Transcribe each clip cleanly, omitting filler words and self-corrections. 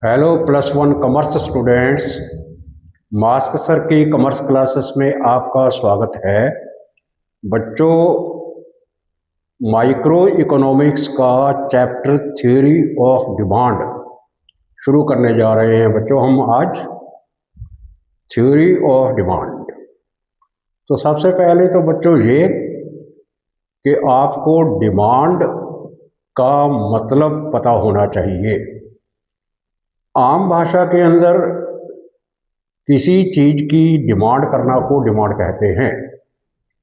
Hello plus one commerce students. Mask sir की commerce classes में आपका स्वागत है। बच्चों, माइक्रो इकोनॉमिक्स का चैप्टर थ्योरी ऑफ डिमांड शुरू करने जा रहे हैं। बच्चों, हम आज थ्योरी ऑफ डिमांड। तो सबसे पहले तो बच्चों ये कि आपको डिमांड का मतलब पता होना चाहिए। आम भाषा के अंदर किसी चीज़ की डिमांड करना को डिमांड कहते हैं।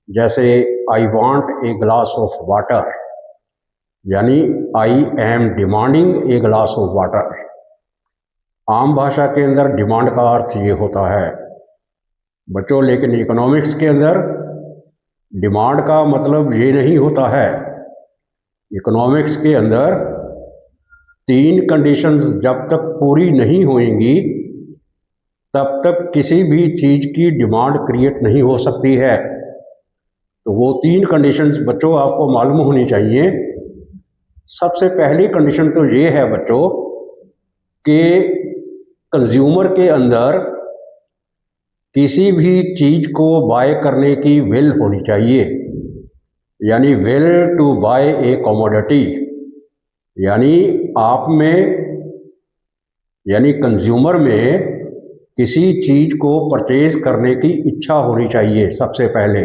जैसे I want a glass of water, यानी I am demanding a glass of water. आम भाषा के अंदर डिमांड का अर्थ ये होता है बच्चों, लेकिन इकोनॉमिक्स के अंदर डिमांड का मतलब ये नहीं होता है। इकोनॉमिक्स के अंदर तीन कंडीशंस जब तक पूरी नहीं होंगी तब तक किसी भी चीज़ की डिमांड क्रिएट नहीं हो सकती है। तो वो तीन कंडीशंस बच्चों आपको मालूम होनी चाहिए। सबसे पहली कंडीशन तो ये है बच्चों कि कंज्यूमर के अंदर किसी भी चीज़ को बाय करने की विल होनी चाहिए, यानी will to buy a commodity. यानी आप में, यानी कंज्यूमर में किसी चीज़ को परचेज करने की इच्छा होनी चाहिए सबसे पहले।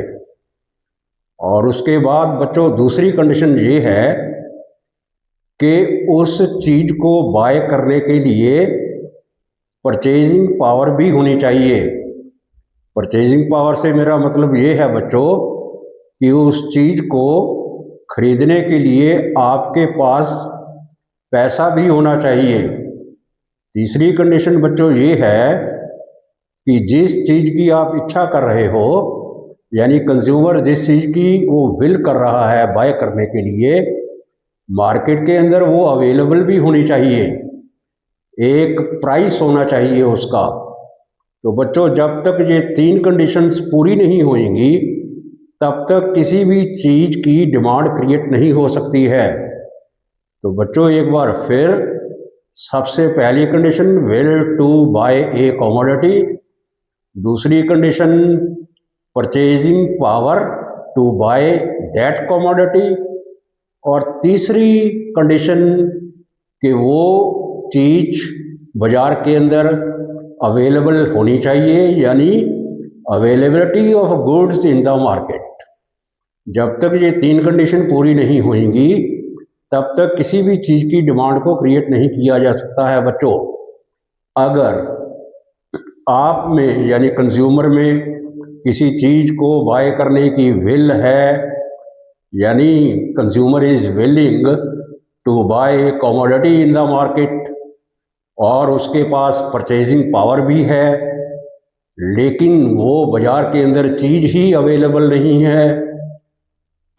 और उसके बाद बच्चों दूसरी कंडीशन ये है कि उस चीज़ को बाय करने के लिए परचेजिंग पावर भी होनी चाहिए। परचेजिंग पावर से मेरा मतलब ये है बच्चों कि उस चीज़ को खरीदने के लिए आपके पास पैसा भी होना चाहिए। तीसरी कंडीशन बच्चों ये है कि जिस चीज़ की आप इच्छा कर रहे हो, यानी कंज्यूमर जिस चीज़ की वो विल कर रहा है बाय करने के लिए, मार्केट के अंदर वो अवेलेबल भी होनी चाहिए, एक प्राइस होना चाहिए उसका। तो बच्चों जब तक ये तीन कंडीशंस पूरी नहीं होंगी तब तक किसी भी चीज़ की डिमांड क्रिएट नहीं हो सकती है। तो बच्चों एक बार फिर, सबसे पहली condition will to buy a commodity, दूसरी condition purchasing power to buy that commodity, और तीसरी कंडीशन कि वो चीज़ बाज़ार के अंदर अवेलेबल होनी चाहिए, यानी availability of goods in the market. जब तक ये तीन कंडीशन पूरी नहीं होंगी तब तक किसी भी चीज़ की डिमांड को क्रिएट नहीं किया जा सकता है बच्चों। अगर आप में, यानी कंज्यूमर में किसी चीज़ को बाय करने की विल है, यानी consumer is willing to buy a commodity in the market, और उसके पास परचेजिंग पावर भी है, लेकिन वो बाज़ार के अंदर चीज़ ही अवेलेबल नहीं है,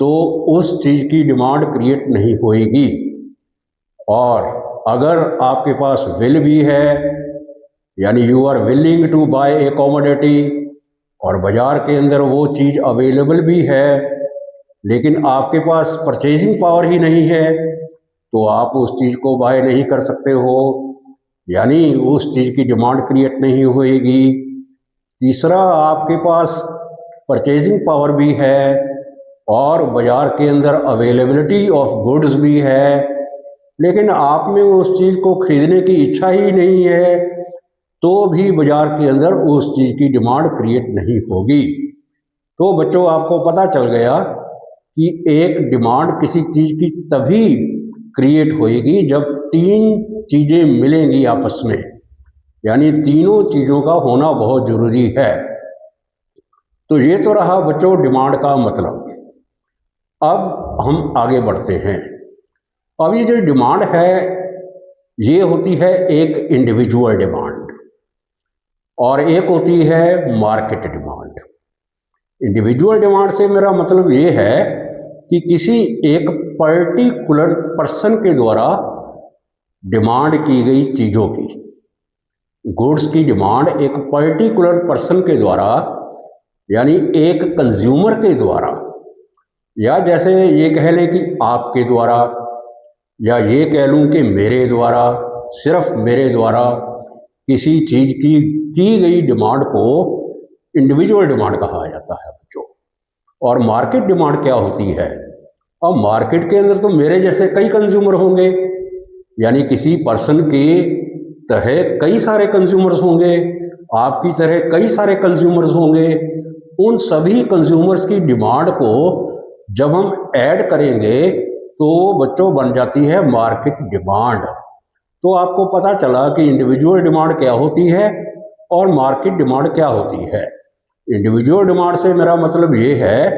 तो उस चीज़ की डिमांड क्रिएट नहीं होएगी। और अगर आपके पास विल भी है, यानी you are willing to buy a commodity, और बाज़ार के अंदर वो चीज़ अवेलेबल भी है, लेकिन आपके पास परचेजिंग पावर ही नहीं है, तो आप उस चीज़ को बाय नहीं कर सकते हो, यानी उस चीज़ की डिमांड क्रिएट नहीं होएगी। तीसरा, आपके पास परचेजिंग पावर भी है और बाज़ार के अंदर अवेलेबिलिटी ऑफ गुड्स भी है, लेकिन आप में उस चीज़ को खरीदने की इच्छा ही नहीं है, तो भी बाज़ार के अंदर उस चीज़ की डिमांड क्रिएट नहीं होगी। तो बच्चों आपको पता चल गया कि एक डिमांड किसी चीज़ की तभी क्रिएट होएगी जब तीन चीज़ें मिलेंगी आपस में, यानी तीनों चीज़ों का होना बहुत ज़रूरी है। तो ये तो रहा बच्चों डिमांड का मतलब। अब हम आगे बढ़ते हैं। अब ये जो डिमांड है ये होती है एक इंडिविजुअल डिमांड और एक होती है मार्केट डिमांड। इंडिविजुअल डिमांड से मेरा मतलब ये है कि किसी एक पर्टिकुलर पर्सन के द्वारा डिमांड की गई चीज़ों की, गुड्स की डिमांड एक पर्टिकुलर पर्सन के द्वारा, यानी एक कंज्यूमर के द्वारा, या जैसे ये कह लें कि आपके द्वारा, या ये कह लूँ कि मेरे द्वारा, सिर्फ मेरे द्वारा किसी चीज़ की गई डिमांड को इंडिविजुअल डिमांड कहा जाता है बच्चों। और मार्केट डिमांड क्या होती है? अब मार्केट के अंदर तो मेरे जैसे कई कंज्यूमर होंगे, यानी किसी पर्सन के तरह कई सारे कंज्यूमर्स होंगे, आपकी तरह कई सारे कंज्यूमर्स होंगे। उन सभी कंज्यूमर्स की डिमांड को जब हम ऐड करेंगे तो बच्चों बन जाती है मार्केट डिमांड। तो आपको पता चला कि इंडिविजुअल डिमांड क्या होती है और मार्केट डिमांड क्या होती है। इंडिविजुअल डिमांड से मेरा मतलब ये है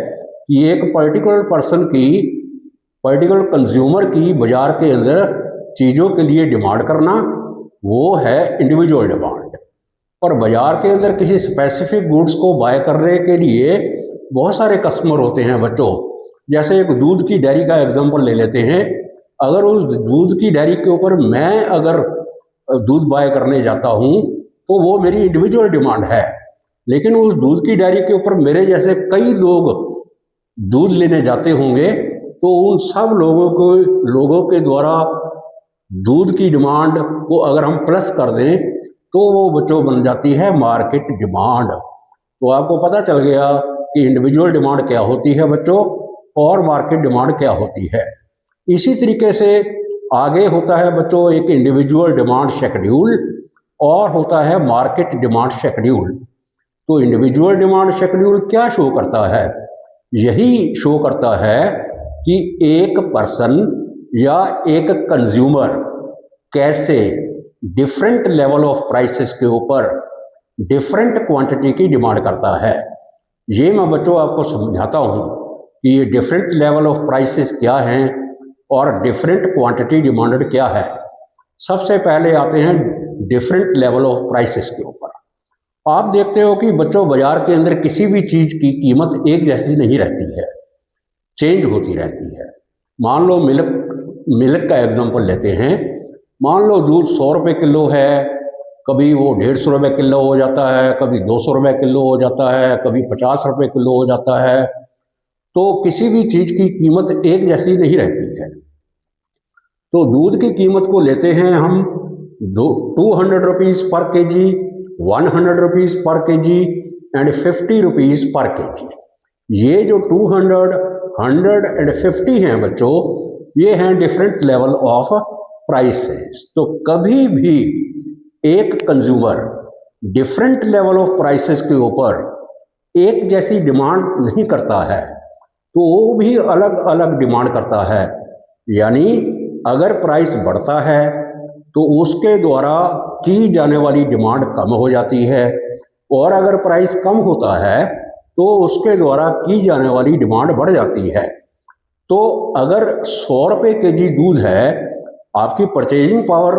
कि एक पर्टिकुलर पर्सन की, पर्टिकुलर कंज्यूमर की बाजार के अंदर चीज़ों के लिए डिमांड करना, वो है इंडिविजुअल डिमांड। और बाजार के अंदर किसी स्पेसिफिक गुड्स को बाय करने के लिए बहुत सारे कस्टमर होते हैं बच्चों। जैसे एक दूध की डेयरी का एग्जांपल ले लेते हैं। अगर उस दूध की डेयरी के ऊपर मैं अगर दूध बाय करने जाता हूँ तो वो मेरी इंडिविजुअल डिमांड है, लेकिन उस दूध की डेयरी के ऊपर मेरे जैसे कई लोग दूध लेने जाते होंगे, तो उन सब लोगों के द्वारा दूध की डिमांड को अगर हम प्लस कर दें तो वो बच्चों बन जाती है मार्केट डिमांड। तो आपको पता चल गया कि इंडिविजुअल डिमांड क्या होती है बच्चों और मार्केट डिमांड क्या होती है। इसी तरीके से आगे होता है बच्चों एक इंडिविजुअल डिमांड शेड्यूल और होता है मार्केट डिमांड शेड्यूल। तो इंडिविजुअल डिमांड शेड्यूल क्या शो करता है? यही शो करता है कि एक पर्सन या एक कंज्यूमर कैसे डिफरेंट लेवल ऑफ प्राइसेस के ऊपर डिफरेंट क्वांटिटी की डिमांड करता है। ये मैं बच्चों आपको समझाता हूँ कि ये डिफरेंट लेवल ऑफ प्राइसेस क्या हैं और डिफरेंट क्वांटिटी डिमांडेड क्या है। सबसे पहले आते हैं डिफरेंट लेवल ऑफ प्राइसेस के ऊपर। आप देखते हो कि बच्चों बाजार के अंदर किसी भी चीज़ की कीमत एक जैसी नहीं रहती है, चेंज होती रहती है। मान लो मिल्क का एग्जांपल लेते हैं। मान लो दूध 100 रुपये किलो है, कभी वो 150 रुपये किलो हो जाता है, कभी 200 रुपये किलो हो जाता है, कभी 50 रुपये किलो हो जाता है। तो किसी भी चीज़ की कीमत एक जैसी नहीं रहती है। तो दूध की कीमत को लेते हैं हम 200 रुपीज़ पर केजी, 100 रुपीज़ पर केजी एंड 50 रुपीज़ पर केजी। ये जो 200, 100 एंड 50 हैं बच्चों, ये हैं डिफरेंट लेवल ऑफ प्राइसेस। तो कभी भी एक consumer different level of prices के ऊपर एक जैसी डिमांड नहीं करता है, तो वो भी अलग अलग डिमांड करता है। यानी अगर प्राइस बढ़ता है तो उसके द्वारा की जाने वाली डिमांड कम हो जाती है, और अगर प्राइस कम होता है तो उसके द्वारा की जाने वाली डिमांड बढ़ जाती है। तो अगर 100 रुपये केजी दूध है, आपकी परचेजिंग पावर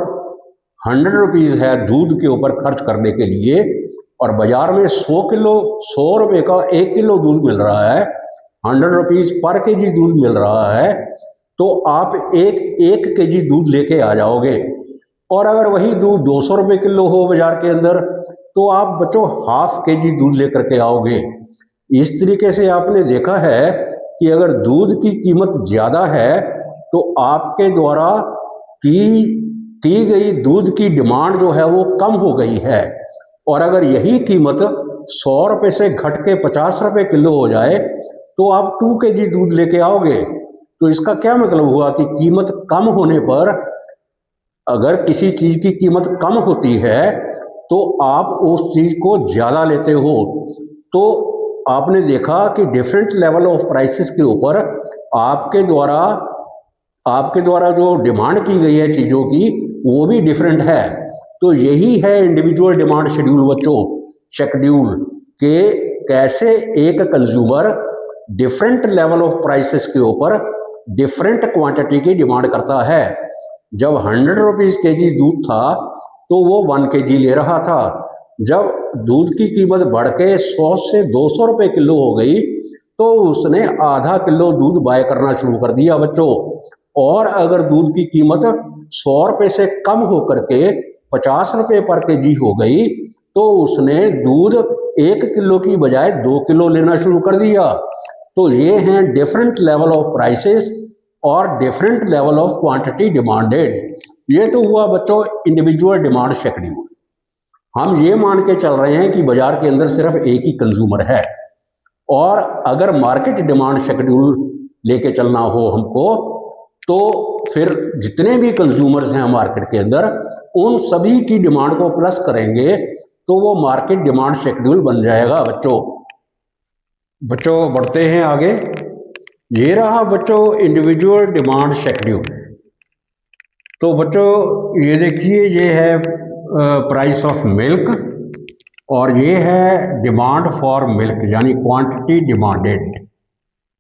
100 रुपीज़ है दूध के ऊपर खर्च करने के लिए, और बाजार में 100 रुपये का 1 किलो दूध मिल रहा है, 100 रुपीज़ पर केजी दूध मिल रहा है, तो आप एक केजी दूध लेके आ जाओगे। और अगर वही दूध 200 रुपये किलो हो बाजार के अंदर, तो आप बच्चों हाफ केजी दूध लेकर के आओगे। इस तरीके से आपने देखा है कि अगर दूध की कीमत ज़्यादा है तो आपके द्वारा की गई दूध की डिमांड जो है वो कम हो गई है, और अगर यही कीमत 100 रुपये से घट के 50 रुपये किलो हो जाए तो आप 2 केजी दूध लेके आओगे। तो इसका क्या मतलब हुआ कि कीमत कम होने पर, अगर किसी चीज़ की कीमत कम होती है तो आप उस चीज़ को ज़्यादा लेते हो। तो आपने देखा कि डिफरेंट लेवल ऑफ प्राइसेस के ऊपर आपके द्वारा जो डिमांड की गई है चीज़ों की, वो भी डिफरेंट है। तो यही है इंडिविजुअल डिमांड शेड्यूल बच्चों, शेड्यूल के कैसे एक consumer different level of prices के ऊपर डिफरेंट क्वांटिटी की डिमांड करता है। जब 100 रुपीज़ केजी दूध था तो वो 1 केजी ले रहा था। जब दूध की कीमत बढ़ के 100 से 200 रुपये किलो हो गई तो उसने आधा किलो दूध बाय करना शुरू कर दिया बच्चों। और अगर दूध की कीमत 100 रुपये से कम होकर के 50 रुपये पर केजी हो गई तो उसने दूध 1 किलो की बजाय 2 किलो लेना शुरू कर दिया। तो ये हैं डिफरेंट लेवल ऑफ प्राइसेस और different level of quantity demanded. ये तो हुआ बच्चों इंडिविजुअल डिमांड शेड्यूल। हम ये मान के चल रहे हैं कि बाजार के अंदर सिर्फ एक ही कंज्यूमर है, और अगर मार्केट डिमांड शेड्यूल लेके चलना हो हमको, तो फिर जितने भी कंज्यूमर्स हैं मार्केट के अंदर उन सभी की डिमांड को प्लस करेंगे तो वो मार्केट डिमांड शेड्यूल बन जाएगा बच्चों। बच्चों बढ़ते हैं आगे। ये रहा बच्चों इंडिविजुअल डिमांड शेड्यूल। तो बच्चों ये देखिए, ये है प्राइस ऑफ मिल्क, और ये है डिमांड फॉर मिल्क, यानी quantity demanded.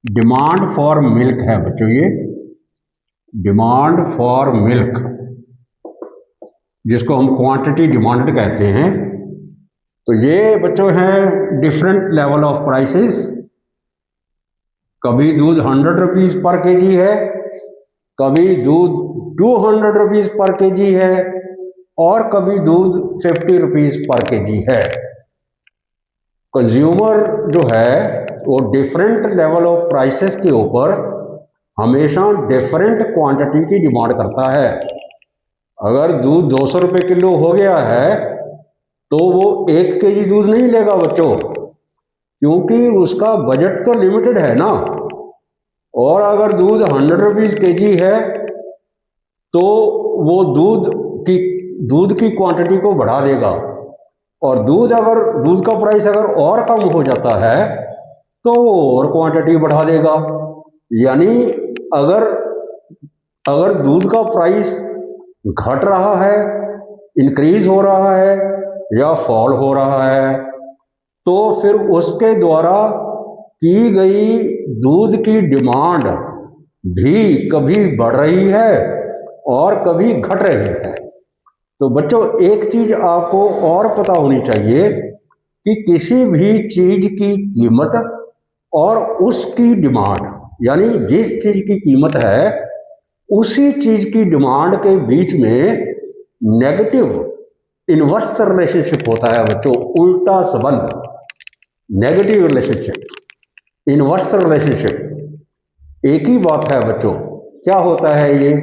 Demand for milk है बच्चों, ये डिमांड फॉर मिल्क, जिसको हम क्वांटिटी डिमांडेड कहते हैं। तो ये बच्चों है डिफरेंट लेवल ऑफ प्राइसेस। कभी दूध 100 रुपीज़ पर केजी है, कभी दूध 200 रुपीज़ पर केजी है, और कभी दूध 50 रुपीज़ पर केजी है। कंज्यूमर जो है वो डिफरेंट लेवल ऑफ प्राइसेस के ऊपर हमेशा डिफरेंट क्वांटिटी की डिमांड करता है। अगर दूध 200 रुपये किलो हो गया है तो वो 1 केजी दूध नहीं लेगा बच्चों, क्योंकि उसका बजट तो लिमिटेड है ना। और अगर दूध 100 रुपीज़ केजी है तो वो दूध की क्वांटिटी को बढ़ा देगा, और दूध का प्राइस अगर और कम हो जाता है तो वो और क्वांटिटी बढ़ा देगा। यानी अगर दूध का प्राइस घट रहा है, इंक्रीज हो रहा है या फॉल हो रहा है, तो फिर उसके द्वारा की गई दूध की डिमांड भी कभी बढ़ रही है और कभी घट रही है। तो बच्चों एक चीज आपको और पता होनी चाहिए कि किसी भी चीज की कीमत और उसकी डिमांड, यानी जिस चीज की कीमत है उसी चीज की डिमांड के बीच में नेगेटिव इनवर्स रिलेशनशिप होता है बच्चों, उल्टा संबंध। नेगेटिव रिलेशनशिप, इनवर्स रिलेशनशिप एक ही बात है बच्चों। क्या होता है ये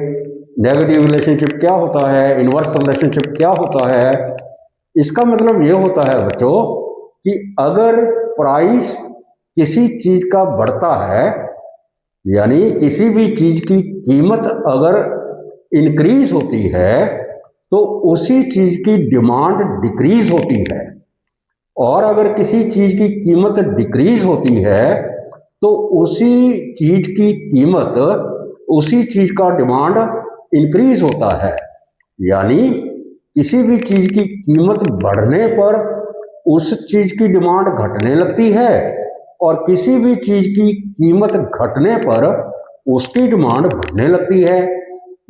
नेगेटिव रिलेशनशिप, क्या होता है इनवर्स रिलेशनशिप, क्या होता है? इसका मतलब ये होता है बच्चों कि अगर प्राइस किसी चीज का बढ़ता है, यानी किसी भी चीज की कीमत अगर इंक्रीज होती है तो उसी चीज की डिमांड डिक्रीज होती है, और अगर किसी चीज की कीमत डिक्रीज होती है तो उसी चीज की कीमत, उसी चीज का डिमांड इंक्रीज होता है। यानी किसी भी चीज की कीमत बढ़ने पर उस चीज की डिमांड घटने लगती है, और किसी भी चीज की कीमत घटने पर उसकी डिमांड बढ़ने लगती है।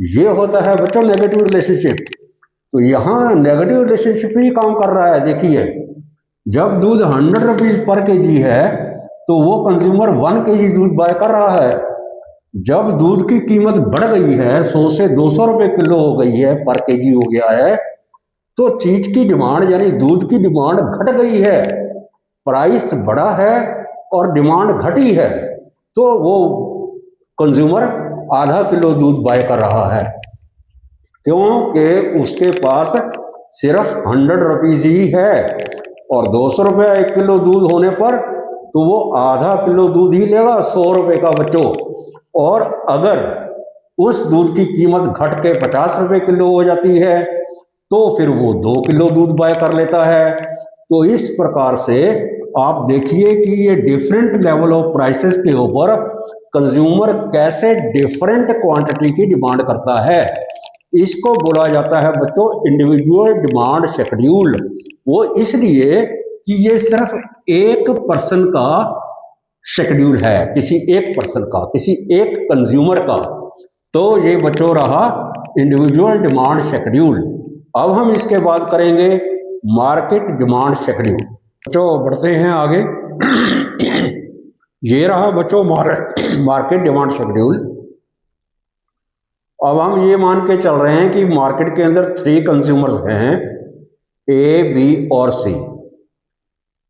ये होता है बच्चों नेगेटिव रिलेशनशिप। तो यहाँ नेगेटिव रिलेशनशिप ही काम कर रहा है। देखिए, जब दूध 100 रुपीज़ पर केजी है तो वो कंज्यूमर 1 केजी दूध बाय कर रहा है। जब दूध की कीमत बढ़ गई है, 100 से 200 रुपये किलो हो गई है, पर केजी हो गया है, तो चीज की डिमांड यानी दूध की डिमांड घट गई है। प्राइस बढ़ा है और डिमांड घटी है, तो वो कंज्यूमर आधा किलो दूध बाय कर रहा है, क्योंकि उसके पास सिर्फ 100 रुपीज़ ही है, और 200 रुपये 1 किलो दूध होने पर तो वो आधा किलो दूध ही लेगा 100 रुपये का बच्चों। और अगर उस दूध की कीमत घट के 50 रुपये किलो हो जाती है तो फिर वो 2 किलो दूध बाय कर लेता है। तो इस प्रकार से आप देखिए कि ये डिफरेंट लेवल ऑफ प्राइसेस के ऊपर कंज्यूमर कैसे डिफरेंट क्वांटिटी की डिमांड करता है। इसको बोला जाता है बच्चों इंडिविजुअल डिमांड शेड्यूल। वो इसलिए कि ये सिर्फ एक पर्सन का शेड्यूल है, किसी एक पर्सन का, किसी एक कंज्यूमर का। तो ये बच्चों रहा इंडिविजुअल डिमांड शेड्यूल। अब हम इसके बाद करेंगे मार्केट डिमांड शेड्यूल। बच्चों बढ़ते हैं आगे। ये रहा बच्चों मार्केट डिमांड शेड्यूल। अब हम ये मान के चल रहे हैं कि मार्केट के अंदर 3 कंज्यूमर्स हैं, ए, बी और सी।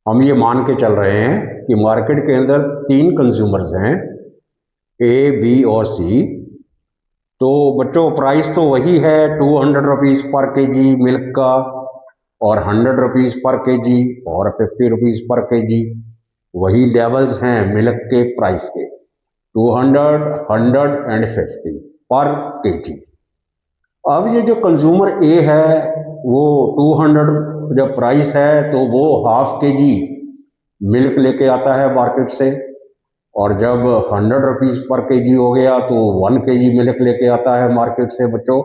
हम ये मान के चल रहे हैं कि मार्केट के अंदर 3 कंज्यूमर्स हैं, ए, बी और सी। तो बच्चों प्राइस तो वही है 200 रुपीज़ पर केजी मिल्क का, और 100 रुपीज़ पर केजी और 50 रुपीज़ पर केजी। वही लेवल्स हैं मिल्क के प्राइस के, 200, 100 एंड 50 पर केजी। अब ये जो कंज्यूमर ए है वो 200 जब प्राइस है तो वो हाफ केजी मिल्क लेके आता है मार्केट से, और जब 100 रुपीज़ पर केजी हो गया तो 1 केजी मिल्क लेके आता है मार्केट से बच्चों।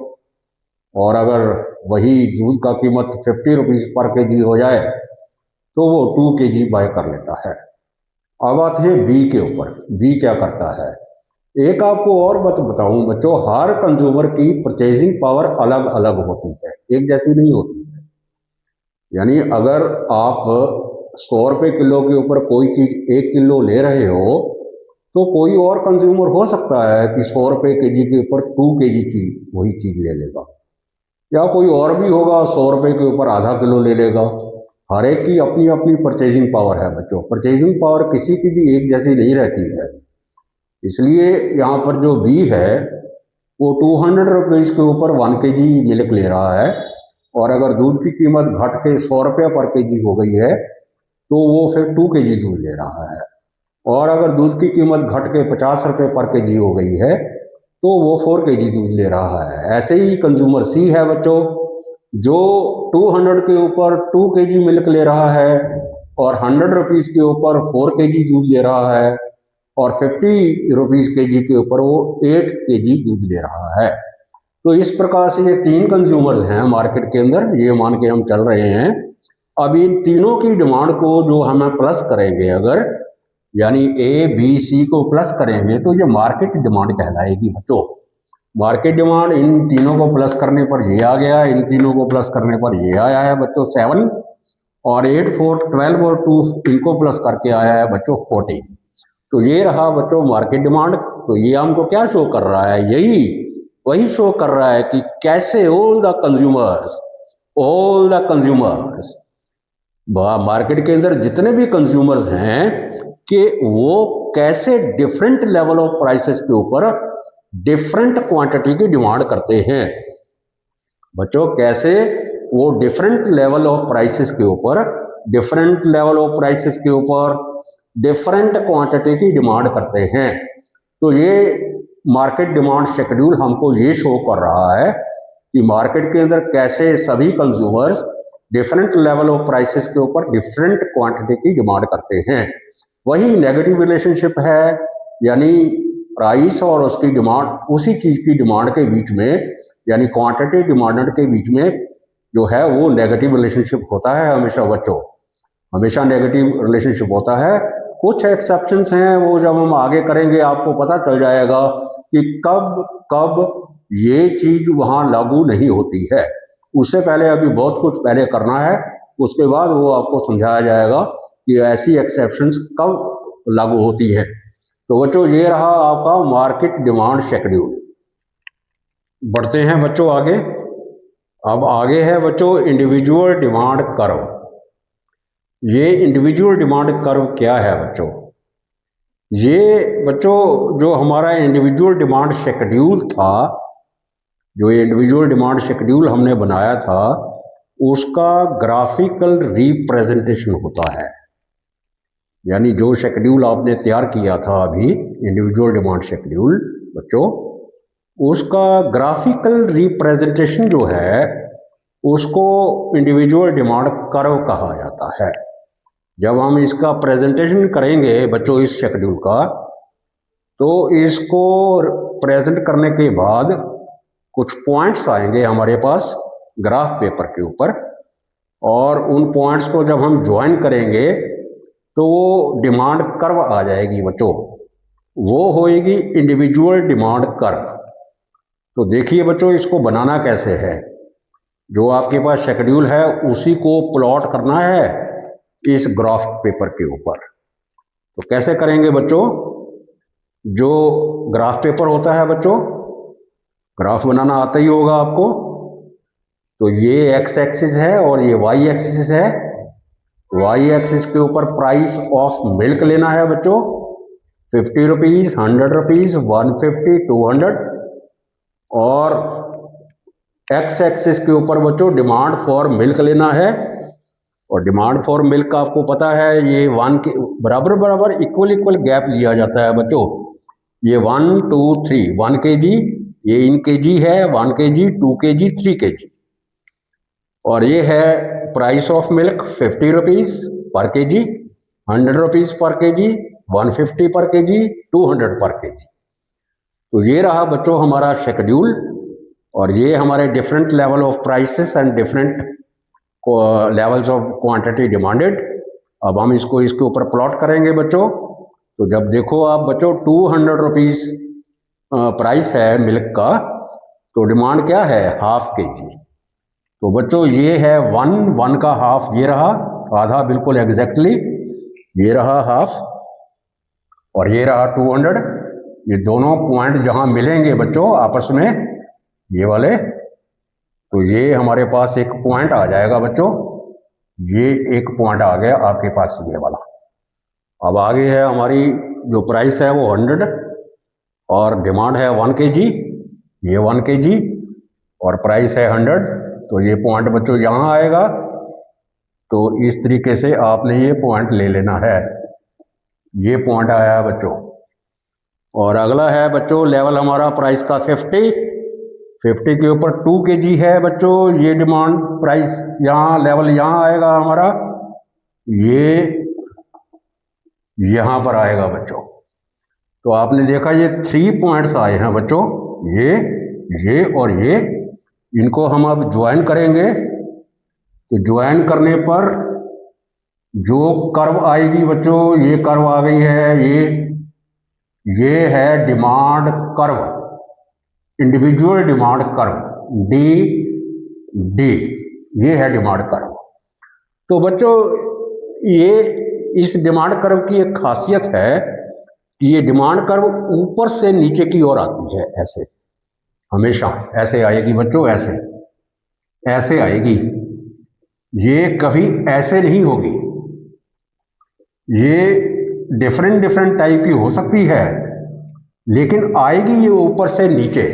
और अगर वही दूध का कीमत 50 रुपीज़ पर केजी हो जाए तो वो 2 केजी बाय कर लेता है। अब आते हैं बी के ऊपर। बी क्या करता है, एक आपको और बात बताऊं बच्चों, हर कंज्यूमर की परचेजिंग पावर अलग अलग होती है, एक जैसी नहीं होती है। यानी अगर आप 100 रुपये किलो के ऊपर कोई चीज़ 1 किलो ले रहे हो तो कोई और कंज्यूमर हो सकता है कि 100 रुपये केजी के ऊपर 2 केजी की वही चीज़ ले लेगा, या कोई और भी होगा 100 रुपये के ऊपर आधा किलो ले लेगा। हर एक की अपनी अपनी परचेजिंग पावर है बच्चों, परचेजिंग पावर किसी की भी एक जैसी नहीं रहती है। इसलिए यहाँ पर जो बी है वो 200 रुपीज़ के ऊपर 1 केजी मिल्क ले रहा है, और अगर दूध की कीमत घट के 100 रुपये पर केजी हो गई है तो वो फिर 2 केजी दूध ले रहा है, और अगर दूध की कीमत घट के 50 रुपये पर केजी हो गई है तो वो 4 केजी दूध ले रहा है। ऐसे ही कंज्यूमर सी है बच्चों, जो 200 के ऊपर 2 केजी मिल्क ले रहा है, और 100 रुपीज़ के ऊपर 4 केजी दूध ले रहा है, और 50 रुपीज़ केजी के ऊपर वो 8 केजी दूध ले रहा है। तो इस प्रकार से ये 3 कंज्यूमर्स हैं मार्केट के अंदर, ये मान के हम चल रहे हैं। अब इन तीनों की डिमांड को जो हमें प्लस करेंगे, अगर यानी ए बी सी को प्लस करेंगे तो ये मार्केट डिमांड कहलाएगी बच्चों। मार्केट डिमांड इन तीनों को प्लस करने पर ये आ गया, इन तीनों को प्लस करने पर ये आया है बच्चों 7, और 8, 4, 12 और 2 इनको प्लस करके आया है बच्चों 14। तो ये रहा बच्चों मार्केट डिमांड। तो ये हमको क्या शो कर रहा है, यही वही शो कर रहा है कि कैसे ऑल द कंज्यूमर्स मार्केट के अंदर जितने भी कंज्यूमर्स हैं कि वो कैसे डिफरेंट लेवल ऑफ प्राइसेस के ऊपर डिफरेंट क्वांटिटी की डिमांड करते हैं बच्चों। कैसे वो डिफरेंट लेवल ऑफ प्राइसेस के ऊपर डिफरेंट क्वांटिटी की डिमांड करते हैं। तो ये मार्केट डिमांड शेड्यूल हमको ये शो कर रहा है कि मार्केट के अंदर कैसे सभी consumers different level of prices के ऊपर डिफरेंट क्वांटिटी की डिमांड करते हैं। वही नेगेटिव रिलेशनशिप है, यानी प्राइस और उसकी डिमांड, उसी चीज़ की डिमांड के बीच में, यानी क्वांटिटी डिमांड के बीच में जो है वो नेगेटिव रिलेशनशिप होता है हमेशा बच्चों, हमेशा नेगेटिव रिलेशनशिप होता है। कुछ एक्सेप्शंस हैं, वो जब हम आगे करेंगे आपको पता चल जाएगा कि कब कब ये चीज़ वहाँ लागू नहीं होती है। उससे पहले अभी बहुत कुछ पहले करना है, उसके बाद वो आपको समझाया जाएगा कि ऐसी एक्सेप्शंस कब लागू होती है। तो बच्चों ये रहा आपका मार्केट डिमांड शेड्यूल। बढ़ते हैं बच्चों आगे। अब आगे है बच्चों इंडिविजुअल डिमांड कर्व। ये इंडिविजुअल डिमांड कर्व क्या है बच्चों? ये बच्चों जो हमारा इंडिविजुअल डिमांड शेड्यूल था, जो ये इंडिविजुअल डिमांड शेड्यूल हमने बनाया था, उसका ग्राफिकल रिप्रेजेंटेशन होता है। यानी जो शेड्यूल आपने तैयार किया था अभी इंडिविजुअल डिमांड शेड्यूल बच्चों, उसका ग्राफिकल रिप्रेजेंटेशन जो है उसको इंडिविजुअल डिमांड कर्व कहा जाता है। जब हम इसका प्रेजेंटेशन करेंगे बच्चों इस शेड्यूल का, तो इसको प्रेजेंट करने के बाद कुछ पॉइंट्स आएंगे हमारे पास ग्राफ पेपर के ऊपर, और उन पॉइंट्स को जब हम ज्वाइन करेंगे तो वो डिमांड कर्व आ जाएगी बच्चों, वो होएगी इंडिविजुअल डिमांड कर्व। तो देखिए बच्चों इसको बनाना कैसे है। जो आपके पास शेड्यूल है उसी को प्लॉट करना है इस ग्राफ पेपर के ऊपर। तो कैसे करेंगे बच्चों? जो ग्राफ पेपर होता है बच्चों, ग्राफ बनाना आता ही होगा आपको। तो ये एक्स एक्सिस है और ये वाई एक्सिस है। वाई एक्सिस के ऊपर प्राइस ऑफ मिल्क लेना है बच्चों, 50 रुपीज़, 100 रुपीज़, 150, 200। और एक्स एक्सिस के ऊपर बच्चों डिमांड फॉर मिल्क लेना है। और डिमांड फॉर मिल्क का आपको पता है ये 1 के बराबर बराबर इक्वल इक्वल गैप लिया जाता है बच्चों। ये 1 2 3 1 kg, ये इन kg है 1 kg 2 kg 3 kg। और ये है प्राइस ऑफ मिल्क 50 रुपीज़ पर kg, 100 रुपीज़ पर kg, 150 पर kg, 200 पर kg। तो ये रहा बच्चों हमारा शेड्यूल, और ये हमारे different level of prices and different levels of quantity demanded. अब हम इसको इसके ऊपर प्लॉट करेंगे बच्चों। तो जब देखो आप बच्चों 200 रुपीज़ प्राइस है मिल्क का, तो डिमांड क्या है हाफ kg। तो बच्चों ये है 1 का हाफ, ये रहा आधा बिल्कुल एग्जैक्टली, ये रहा हाफ, और ये रहा 200। ये दोनों पॉइंट जहां मिलेंगे बच्चों आपस में ये वाले, तो ये हमारे पास एक पॉइंट आ जाएगा बच्चों। ये एक पॉइंट आ गया आपके पास ये वाला। अब आगे है हमारी जो प्राइस है वो 100 और डिमांड है 1 kg, ये 1 kg और प्राइस है 100। तो ये पॉइंट बच्चों यहाँ आएगा। तो इस तरीके से आपने ये पॉइंट ले लेना है। ये पॉइंट आया है बच्चों। और अगला है बच्चों लेवल हमारा प्राइस का 50 के ऊपर 2 kg है बच्चों। ये डिमांड प्राइस यहाँ लेवल यहाँ आएगा हमारा, ये यहाँ पर आएगा बच्चों। तो आपने देखा ये 3 पॉइंट्स आए हैं बच्चों, ये और ये। इनको हम अब ज्वाइन करेंगे। तो ज्वाइन करने पर जो कर्व आएगी बच्चों, ये कर्व आ गई है, ये है demand curve, individual demand curve D, ये है डिमांड कर्व। तो बच्चों ये इस डिमांड कर्व की एक खासियत है कि ये डिमांड कर्व ऊपर से नीचे की ओर आती है, ऐसे हमेशा ऐसे आएगी बच्चों, ऐसे आएगी। ये कभी ऐसे नहीं होगी। ये डिफरेंट टाइप की हो सकती है, लेकिन आएगी ये ऊपर से नीचे,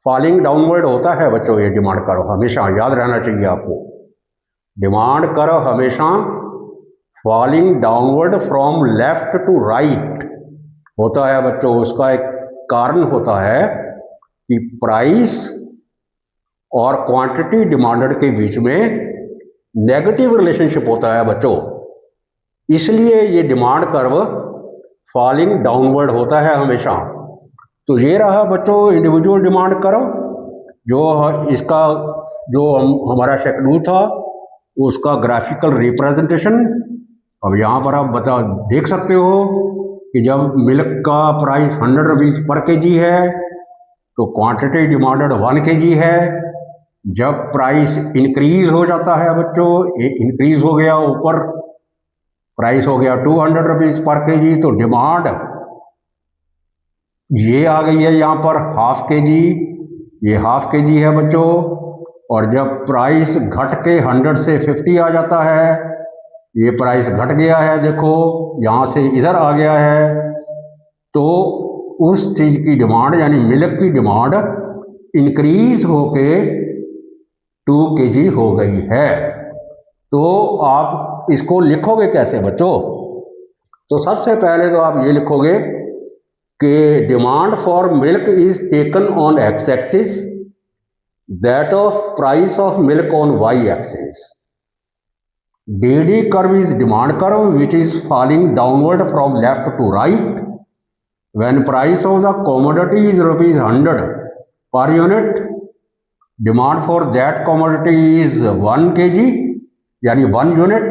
फॉलिंग डाउनवर्ड होता है बच्चों। ये डिमांड कर्व हमेशा याद रहना चाहिए आपको। डिमांड कर्व हमेशा falling downward from left to right होता है बच्चों। उसका एक कारण होता है कि प्राइस और क्वांटिटी डिमांडेड के बीच में नेगेटिव रिलेशनशिप होता है बच्चों। इसलिए ये डिमांड कर्व फॉलिंग डाउनवर्ड होता है हमेशा। तो ये रहा बच्चों इंडिविजुअल डिमांड कर्व, जो इसका जो हमारा शेड्यूल था उसका ग्राफिकल रिप्रेजेंटेशन। अब यहाँ पर आप देख सकते हो कि जब मिल्क का प्राइस 100 रुपीज़ पर kg है तो क्वांटिटी डिमांडेड 1 kg है। जब प्राइस इंक्रीज हो जाता है बच्चों, ये इंक्रीज हो गया ऊपर, प्राइस हो गया 200 रुपीज़ पर kg, तो डिमांड ये आ गई है यहाँ पर हाफ kg, ये हाफ kg है बच्चों। और जब प्राइस घट के 100 से 50 आ जाता है, ये प्राइस घट गया है, देखो यहाँ से इधर आ गया है, तो उस चीज़ की डिमांड यानी मिल्क की डिमांड इंक्रीज होके 2 kg हो गई है। तो आप इसको लिखोगे कैसे बच्चों? तो सबसे पहले तो आप ये लिखोगे कि demand for milk is taken on X axis, that of price of milk on Y axis. DD curve is demand curve which is falling downward from left to right when price of the commodity is rupees 100 per unit. Demand for that commodity is 1 kg यानी 1 unit,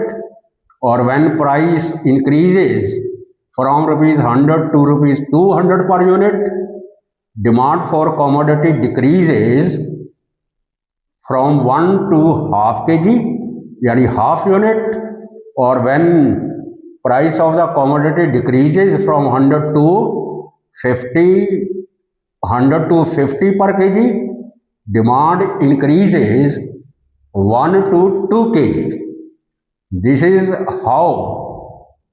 और when price increases from rupees 100 to rupees 200 per unit, demand for commodity decreases from 1 to half kg यानी half unit, और when price of the commodity decreases from 100 to 50 पर kg, demand increases 1 to 2 kg. This is how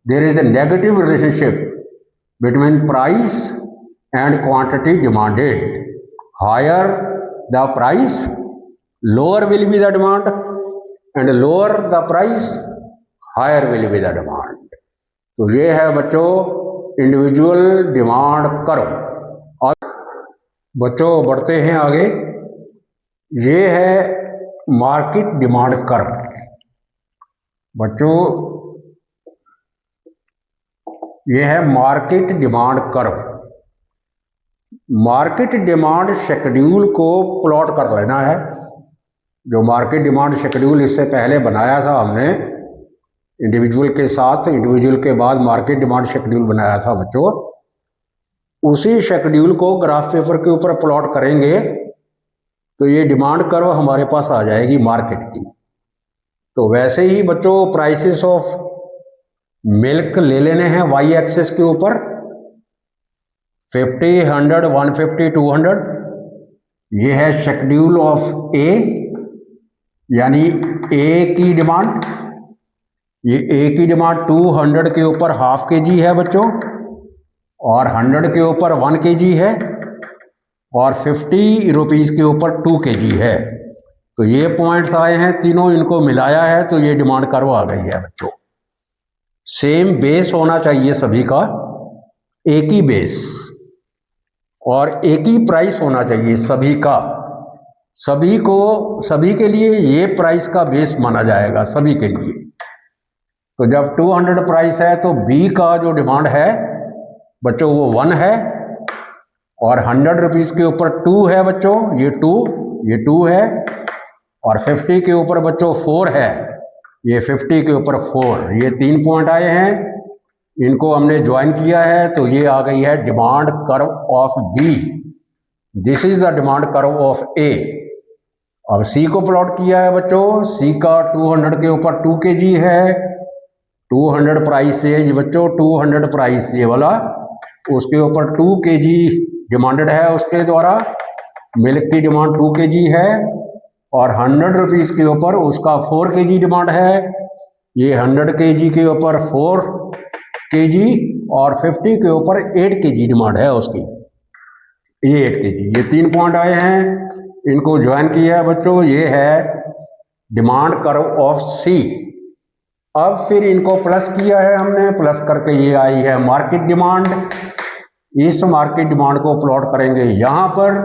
there is a negative relationship between price and quantity demanded. higher the price, lower will be the demand, and lower the price, higher will be the demand. तो ये है बच्चों individual demand curve. और बच्चों बढ़ते हैं आगे, ये है मार्केट डिमांड कर्व। बच्चों ये है market demand curve. Market demand schedule को प्लॉट कर लेना है। जो मार्केट डिमांड शेड्यूल इससे पहले बनाया था हमने इंडिविजुअल के साथ, इंडिविजुअल के बाद मार्केट डिमांड शेड्यूल बनाया था बच्चों, उसी शेड्यूल को ग्राफ पेपर के ऊपर प्लॉट करेंगे तो ये डिमांड कर्व हमारे पास आ जाएगी मार्केट की। तो वैसे ही बच्चों प्राइसेस ऑफ मिल्क ले लेने हैं वाई एक्सिस के ऊपर, 50, 100, 150, 200। ये है शेड्यूल ऑफ ए, यानी ए की डिमांड। ये ए की डिमांड 200 के ऊपर हाफ kg है बच्चों, और 100 के ऊपर 1 kg है, और 50 रुपीज़ के ऊपर 2 kg है। तो ये पॉइंट्स आए हैं तीनों, इनको मिलाया है तो ये डिमांड कर्व आ गई है बच्चों। सेम बेस होना चाहिए सभी का, एक ही बेस, और एक ही प्राइस होना चाहिए सभी का। सभी को, सभी के लिए ये प्राइस का बेस माना जाएगा सभी के लिए। तो जब 200 प्राइस है तो बी का जो डिमांड है बच्चों वो 1 है, और 100 रुपीज़ के ऊपर 2 है बच्चों, ये 2 है, और 50 के ऊपर बच्चों 4 है, ये 50 के ऊपर 4। ये 3 पॉइंट आए हैं, इनको हमने ज्वाइन किया है तो ये आ गई है demand curve of B. This is the demand curve of A. अब सी को प्लॉट किया है बच्चों, सी का 200 के ऊपर 2 kg है, 200 प्राइस है ये बच्चों, 200 प्राइस ये वाला, उसके ऊपर 2 kg डिमांडेड है उसके द्वारा। मिल्क की डिमांड 2 kg है, और 100 रुपीज़ के ऊपर उसका 4 kg डिमांड है। ये 100 kg के ऊपर 4 kg, और 50 के ऊपर 8 kg डिमांड है उसकी, ये 8 kg। ये 3 पॉइंट आए हैं, इनको ज्वाइन किया है बच्चों, ये है डिमांड कर्व ऑफ सी। अब फिर इनको प्लस किया है हमने, प्लस करके ये आई है मार्केट डिमांड। इस मार्केट डिमांड को प्लॉट करेंगे यहाँ पर,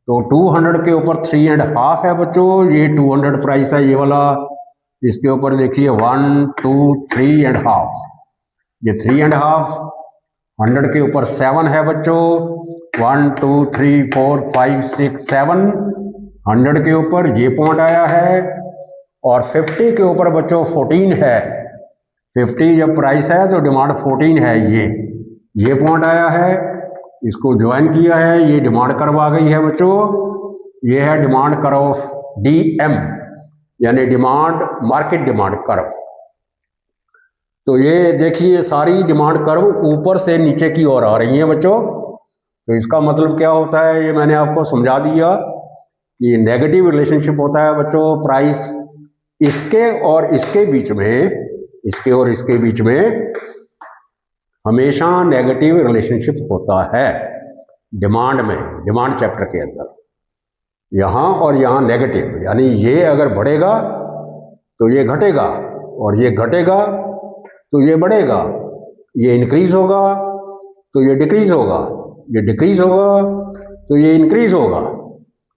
तो 200 के ऊपर 3.5 है बच्चों, ये 200 प्राइस है ये वाला। इसके ऊपर देखिए 1, 2, 3.5, ये 3.5। 100 के ऊपर 7 है बच्चों, 1, 2, 3, 4, 5, 6, 7। 100 के ऊपर ये पॉइंट आया है, और 50 के ऊपर बच्चों 14 है। 50 जब प्राइस है तो डिमांड 14 है, ये पॉइंट आया है, इसको ज्वाइन किया है, ये डिमांड कर्व आ गई है बच्चों। ये है डिमांड कर्व ऑफ डीएम, यानी डिमांड मार्केट डिमांड कर्व। तो ये देखिए सारी डिमांड कर्व ऊपर से नीचे की ओर आ रही हैं बच्चों। तो इसका मतलब क्या होता है, ये मैंने आपको समझा दिया कि नेगेटिव रिलेशनशिप होता है बच्चों। प्राइस इसके और इसके बीच में, इसके और इसके बीच में हमेशा नेगेटिव रिलेशनशिप होता है डिमांड में, डिमांड चैप्टर के अंदर। यहाँ और यहाँ नेगेटिव, यानी ये अगर बढ़ेगा तो ये घटेगा, और ये घटेगा तो ये बढ़ेगा, ये इंक्रीज होगा तो ये डिक्रीज होगा, ये डिक्रीज होगा तो ये इंक्रीज होगा।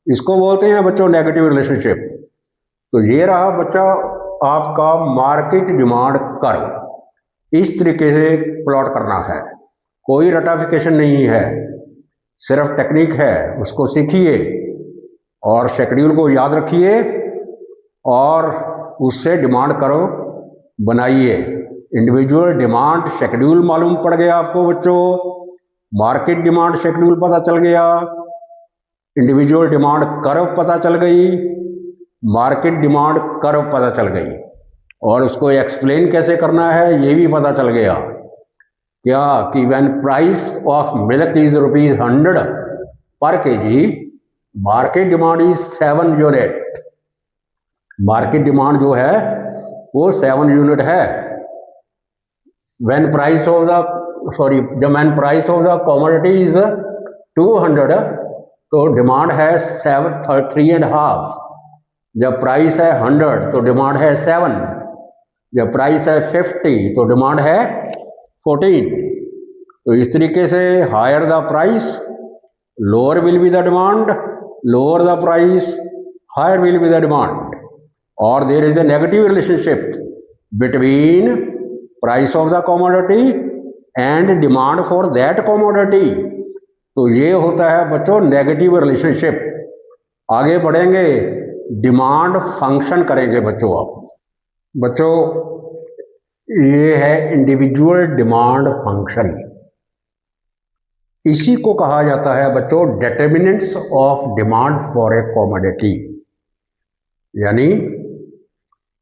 इसको बोलते हैं बच्चों नेगेटिव रिलेशनशिप। तो ये रहा बच्चा आपका मार्केट डिमांड कर्व। इस तरीके से प्लॉट करना है, कोई रटाफिकेशन नहीं है, सिर्फ टेक्निक है, उसको सीखिए और शेड्यूल को याद रखिए और उससे डिमांड कर्व बनाइए। इंडिविजुअल डिमांड शेड्यूल मालूम पड़ गया आपको बच्चों, मार्केट डिमांड शेड्यूल पता चल गया, इंडिविजुअल डिमांड कर्व पता चल गई, मार्केट डिमांड कर्व पता चल गई, और उसको एक्सप्लेन कैसे करना है ये भी पता चल गया। क्या कि when price of milk is ₹100 पर kg, market demand is 7 unit. Market demand जो है वो 7 यूनिट है। When price of the when price of the commodity is 200, तो डिमांड है 3.5। जब प्राइस है 100 तो डिमांड है 7। जब प्राइस है 50 तो डिमांड है 14। तो इस तरीके से higher the price lower will be the demand, lower the price higher will be the demand, और there is a negative relationship between price of the commodity and demand for that commodity. तो ये होता है बच्चों negative relationship. आगे बढ़ेंगे, demand function करेंगे बच्चों। आप बच्चों ये है इंडिविजुअल डिमांड फंक्शन। इसी को कहा जाता है बच्चों determinants of demand for a commodity. यानी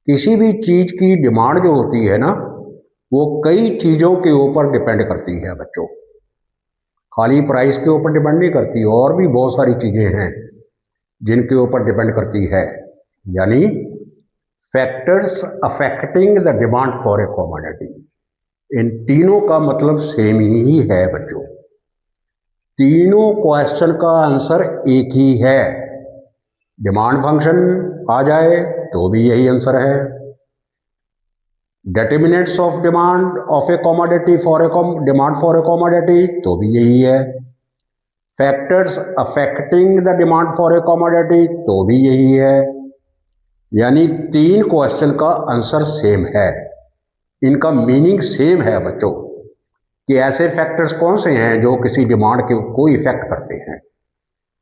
किसी भी चीज की डिमांड जो होती है ना, वो कई चीजों के ऊपर डिपेंड करती है बच्चों, खाली प्राइस के ऊपर डिपेंड नहीं करती, और भी बहुत सारी चीजें हैं जिनके ऊपर डिपेंड करती है। यानी factors affecting the demand for a commodity, इन तीनों का मतलब सेम ही है बच्चों। तीनों क्वेश्चन का आंसर एक ही है। डिमांड फंक्शन आ जाए तो भी यही आंसर है। Determinants of demand of A commodity for a demand for a commodity तो भी यही है। Factors affecting the demand for a commodity तो भी यही है। यानी तीन क्वेश्चन का आंसर सेम है, इनका मीनिंग सेम है बच्चों। कि ऐसे फैक्टर्स कौन से हैं जो किसी डिमांड के को इफेक्ट करते हैं,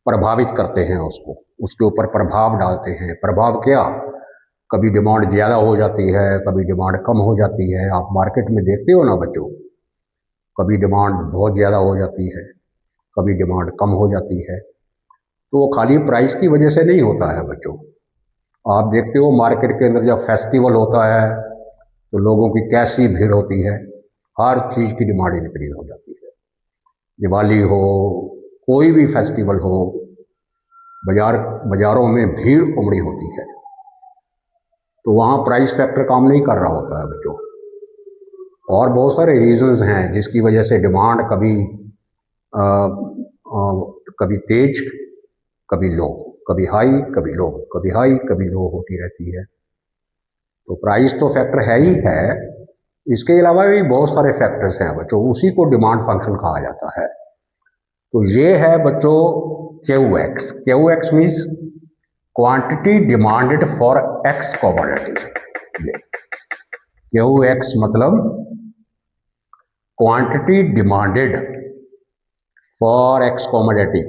प्रभावित करते हैं, उसको उसके ऊपर प्रभाव डालते हैं। प्रभाव क्या, कभी डिमांड ज़्यादा हो जाती है, कभी डिमांड कम हो जाती है। आप मार्केट में देखते हो ना बच्चों, कभी डिमांड बहुत ज़्यादा हो जाती है, कभी डिमांड कम हो जाती है। तो वो खाली प्राइस की वजह से नहीं होता है बच्चों। आप देखते हो मार्केट के अंदर जब फेस्टिवल होता है तो लोगों की कैसी भीड़ होती है, हर चीज़ की डिमांड इंक्रीज हो जाती है। दिवाली हो, कोई भी फेस्टिवल हो, बाजारों में भीड़ उमड़ी होती है, तो वहाँ प्राइस फैक्टर काम नहीं कर रहा होता है बच्चों। और बहुत सारे रीजंस हैं जिसकी वजह से डिमांड कभी तेज, कभी लो, कभी हाई, कभी लो, कभी हाई, कभी लो होती रहती है। तो प्राइस तो फैक्टर है ही है, इसके अलावा भी बहुत सारे फैक्टर्स हैं बच्चों, उसी को डिमांड फंक्शन कहा जाता है। तो ये है बच्चों Q X. Q X means quantity demanded for X commodity. Q X मतलब quantity demanded for X commodity,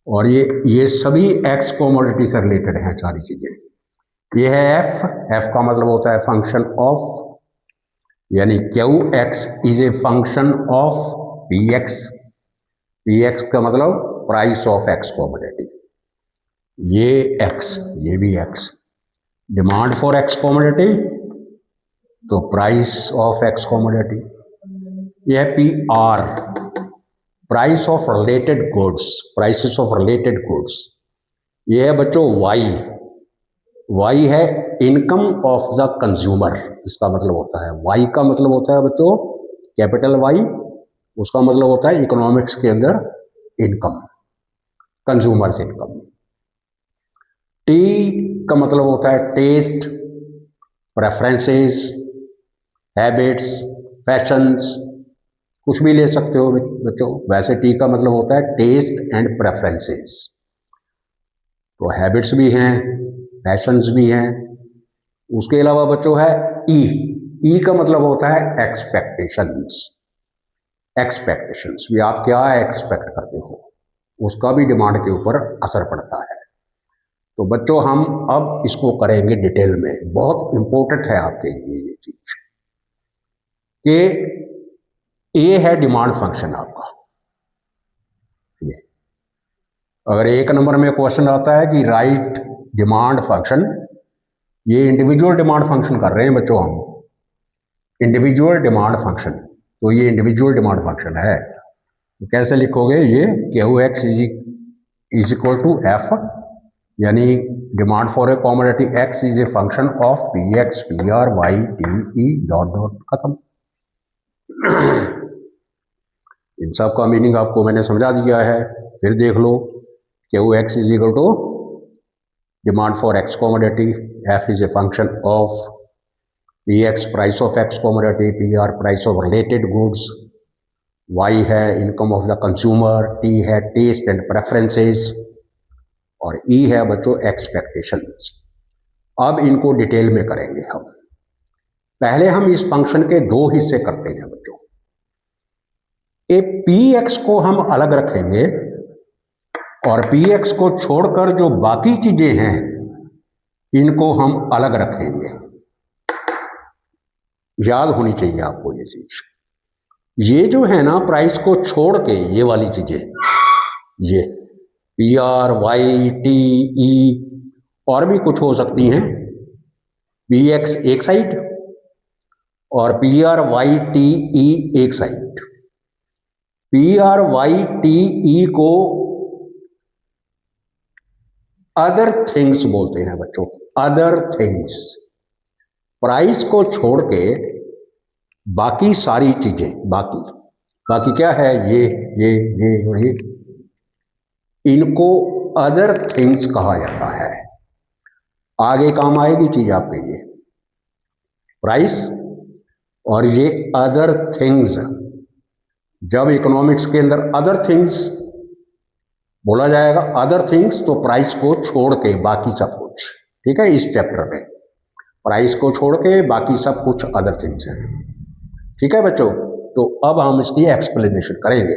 और ये सभी एक्स कमोडिटी से रिलेटेड हैं सारी चीजें। ये है एफ। एफ का मतलब होता है फंक्शन ऑफ, यानी Q X is a function of P X. P x का मतलब प्राइस ऑफ एक्स कमोडिटी। ये एक्स, ये भी x, demand for X commodity तो प्राइस ऑफ एक्स कमोडिटी। यह है P R, price of related goods, prices of related goods. ये है बच्चों वाई। वाई है इनकम ऑफ द कंज्यूमर, इसका मतलब होता है। वाई का मतलब होता है बच्चों कैपिटल वाई, उसका मतलब होता है इकोनॉमिक्स के अंदर इनकम, कंज्यूमर्स इनकम। टी का मतलब होता है टेस्ट, प्रेफरेंसेस, हैबिट्स, फैशंस, कुछ भी ले सकते हो बच्चों। वैसे टी का मतलब होता है टेस्ट एंड प्रेफरेंसेस। तो हैबिट्स भी हैं, फैशंस भी हैं। उसके अलावा बच्चों है ई। ई का मतलब होता है एक्सपेक्टेशंस। एक्सपेक्टेशंस भी आप क्या एक्सपेक्ट करते हो, उसका भी डिमांड के ऊपर असर पड़ता है। तो बच्चों हम अब इसको करेंगे डिटेल में, बहुत इंपॉर्टेंट है आपके लिए ये चीज। कि ए है डिमांड फंक्शन आपका। ये अगर एक नंबर में क्वेश्चन आता है कि राइट डिमांड फंक्शन, ये इंडिविजुअल डिमांड फंक्शन कर रहे हैं बच्चों हम, इंडिविजुअल डिमांड फंक्शन। तो ये इंडिविजुअल डिमांड फंक्शन है, तो कैसे लिखोगे, ये Q X is equal to F, यानी demand for a commodity X is a function of P X P R Y T E dot dot, खत्म। इन सब का मीनिंग आपको मैंने समझा दिया है, फिर देख लो। Q X is equal to demand for X commodity, F is a function of P X price of X commodity, P R price of related goods, Y है income of the consumer, T है taste and preferences और E है बच्चों expectations. अब इनको detail में करेंगे हम। पहले हम इस फंक्शन के दो हिस्से करते हैं बच्चों। ए पी एक्स को हम अलग रखेंगे और पी एक्स को छोड़कर जो बाकी चीजें हैं इनको हम अलग रखेंगे। याद होनी चाहिए आपको ये चीज। ये जो है ना प्राइस को छोड़ के ये वाली चीजें, ये P R Y T E और भी कुछ हो सकती हैं, पी एक्स एक साइड और P R Y T E एक side. P R Y T E को अदर थिंग्स बोलते हैं बच्चों, अदर थिंग्स। प्राइस को छोड़ के बाकी सारी चीजें, बाकी क्या है, ये इनको अदर थिंग्स कहा जाता है। आगे काम आएगी चीज आपके लिए, प्राइस और ये अदर थिंग्स। जब इकोनॉमिक्स के अंदर अदर थिंग्स बोला जाएगा, अदर थिंग्स, तो प्राइस को छोड़ के बाकी सब कुछ, ठीक है। इस चैप्टर में प्राइस को छोड़ के बाकी सब कुछ अदर थिंग्स हैं, ठीक है बच्चों। तो अब हम इसकी एक्सप्लेनेशन करेंगे।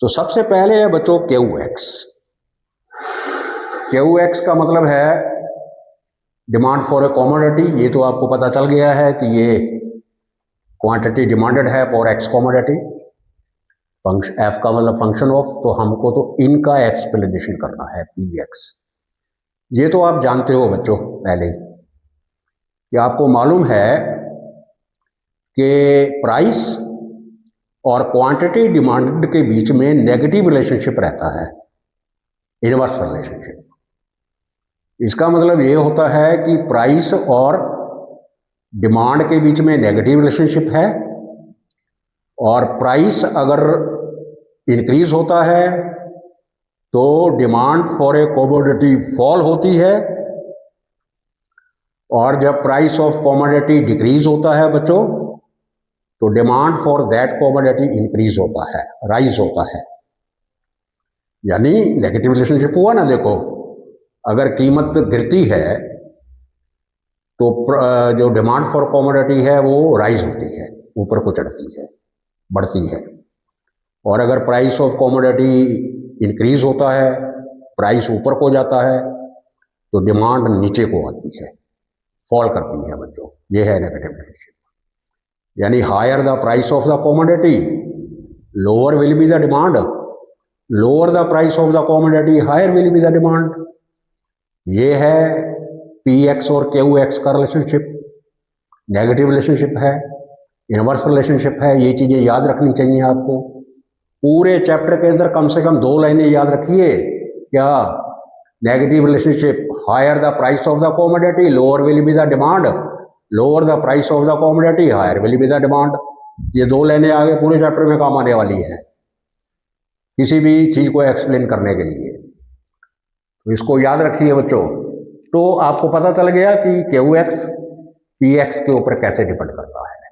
तो सबसे पहले है बच्चों क्यू एक्स। क्यू एक्स का मतलब है डिमांड फॉर ए कॉमोडिटी। ये तो आपको पता चल गया है कि ये क्वांटिटी डिमांडेड है for X commodity. Function F का मतलब फंक्शन ऑफ, तो हमको तो इनका एक्सप्लेनेशन करना है पी एक्स। ये तो आप जानते हो बच्चों पहले ही कि आपको मालूम है कि प्राइस और क्वांटिटी डिमांड के बीच में नेगेटिव रिलेशनशिप रहता है, इनवर्स रिलेशनशिप। इसका मतलब ये होता है कि प्राइस और डिमांड के बीच में नेगेटिव रिलेशनशिप है और प्राइस अगर इंक्रीज होता है तो demand for a commodity fall होती है और जब प्राइस ऑफ कमोडिटी डिक्रीज होता है बच्चों तो demand for that commodity increase होता है, राइज होता है। यानी नेगेटिव रिलेशनशिप हुआ ना। देखो, अगर कीमत गिरती है तो जो डिमांड फॉर कमोडिटी है वो राइज होती है, ऊपर को चढ़ती है, बढ़ती है। और अगर प्राइस ऑफ कमोडिटी इंक्रीज होता है, प्राइस ऊपर को जाता है, तो डिमांड नीचे को आती है, फॉल करती है बच्चों। ये है नेगेटिव रिलेशनशिप। यानी higher the price of the commodity lower will be the demand, lower the price of the commodity higher will be the demand. ये है पी एक्स और क्यू एक्स का रिलेशनशिप। नेगेटिव रिलेशनशिप है, inverse relationship है। ये चीजें याद रखनी चाहिए आपको। पूरे चैप्टर के अंदर कम से कम 2 लाइनें याद रखिए। क्या? Negative relationship, higher the price of the commodity lower will be the demand, lower the price of the commodity higher will be the demand. ये 2 लाइनें आगे पूरे चैप्टर में काम आने वाली है किसी भी चीज को एक्सप्लेन करने के लिए। तो इसको याद रखिए बच्चों। तो आपको पता चल गया कि क्यू एक्स पी एक्स के ऊपर कैसे डिपेंड करता है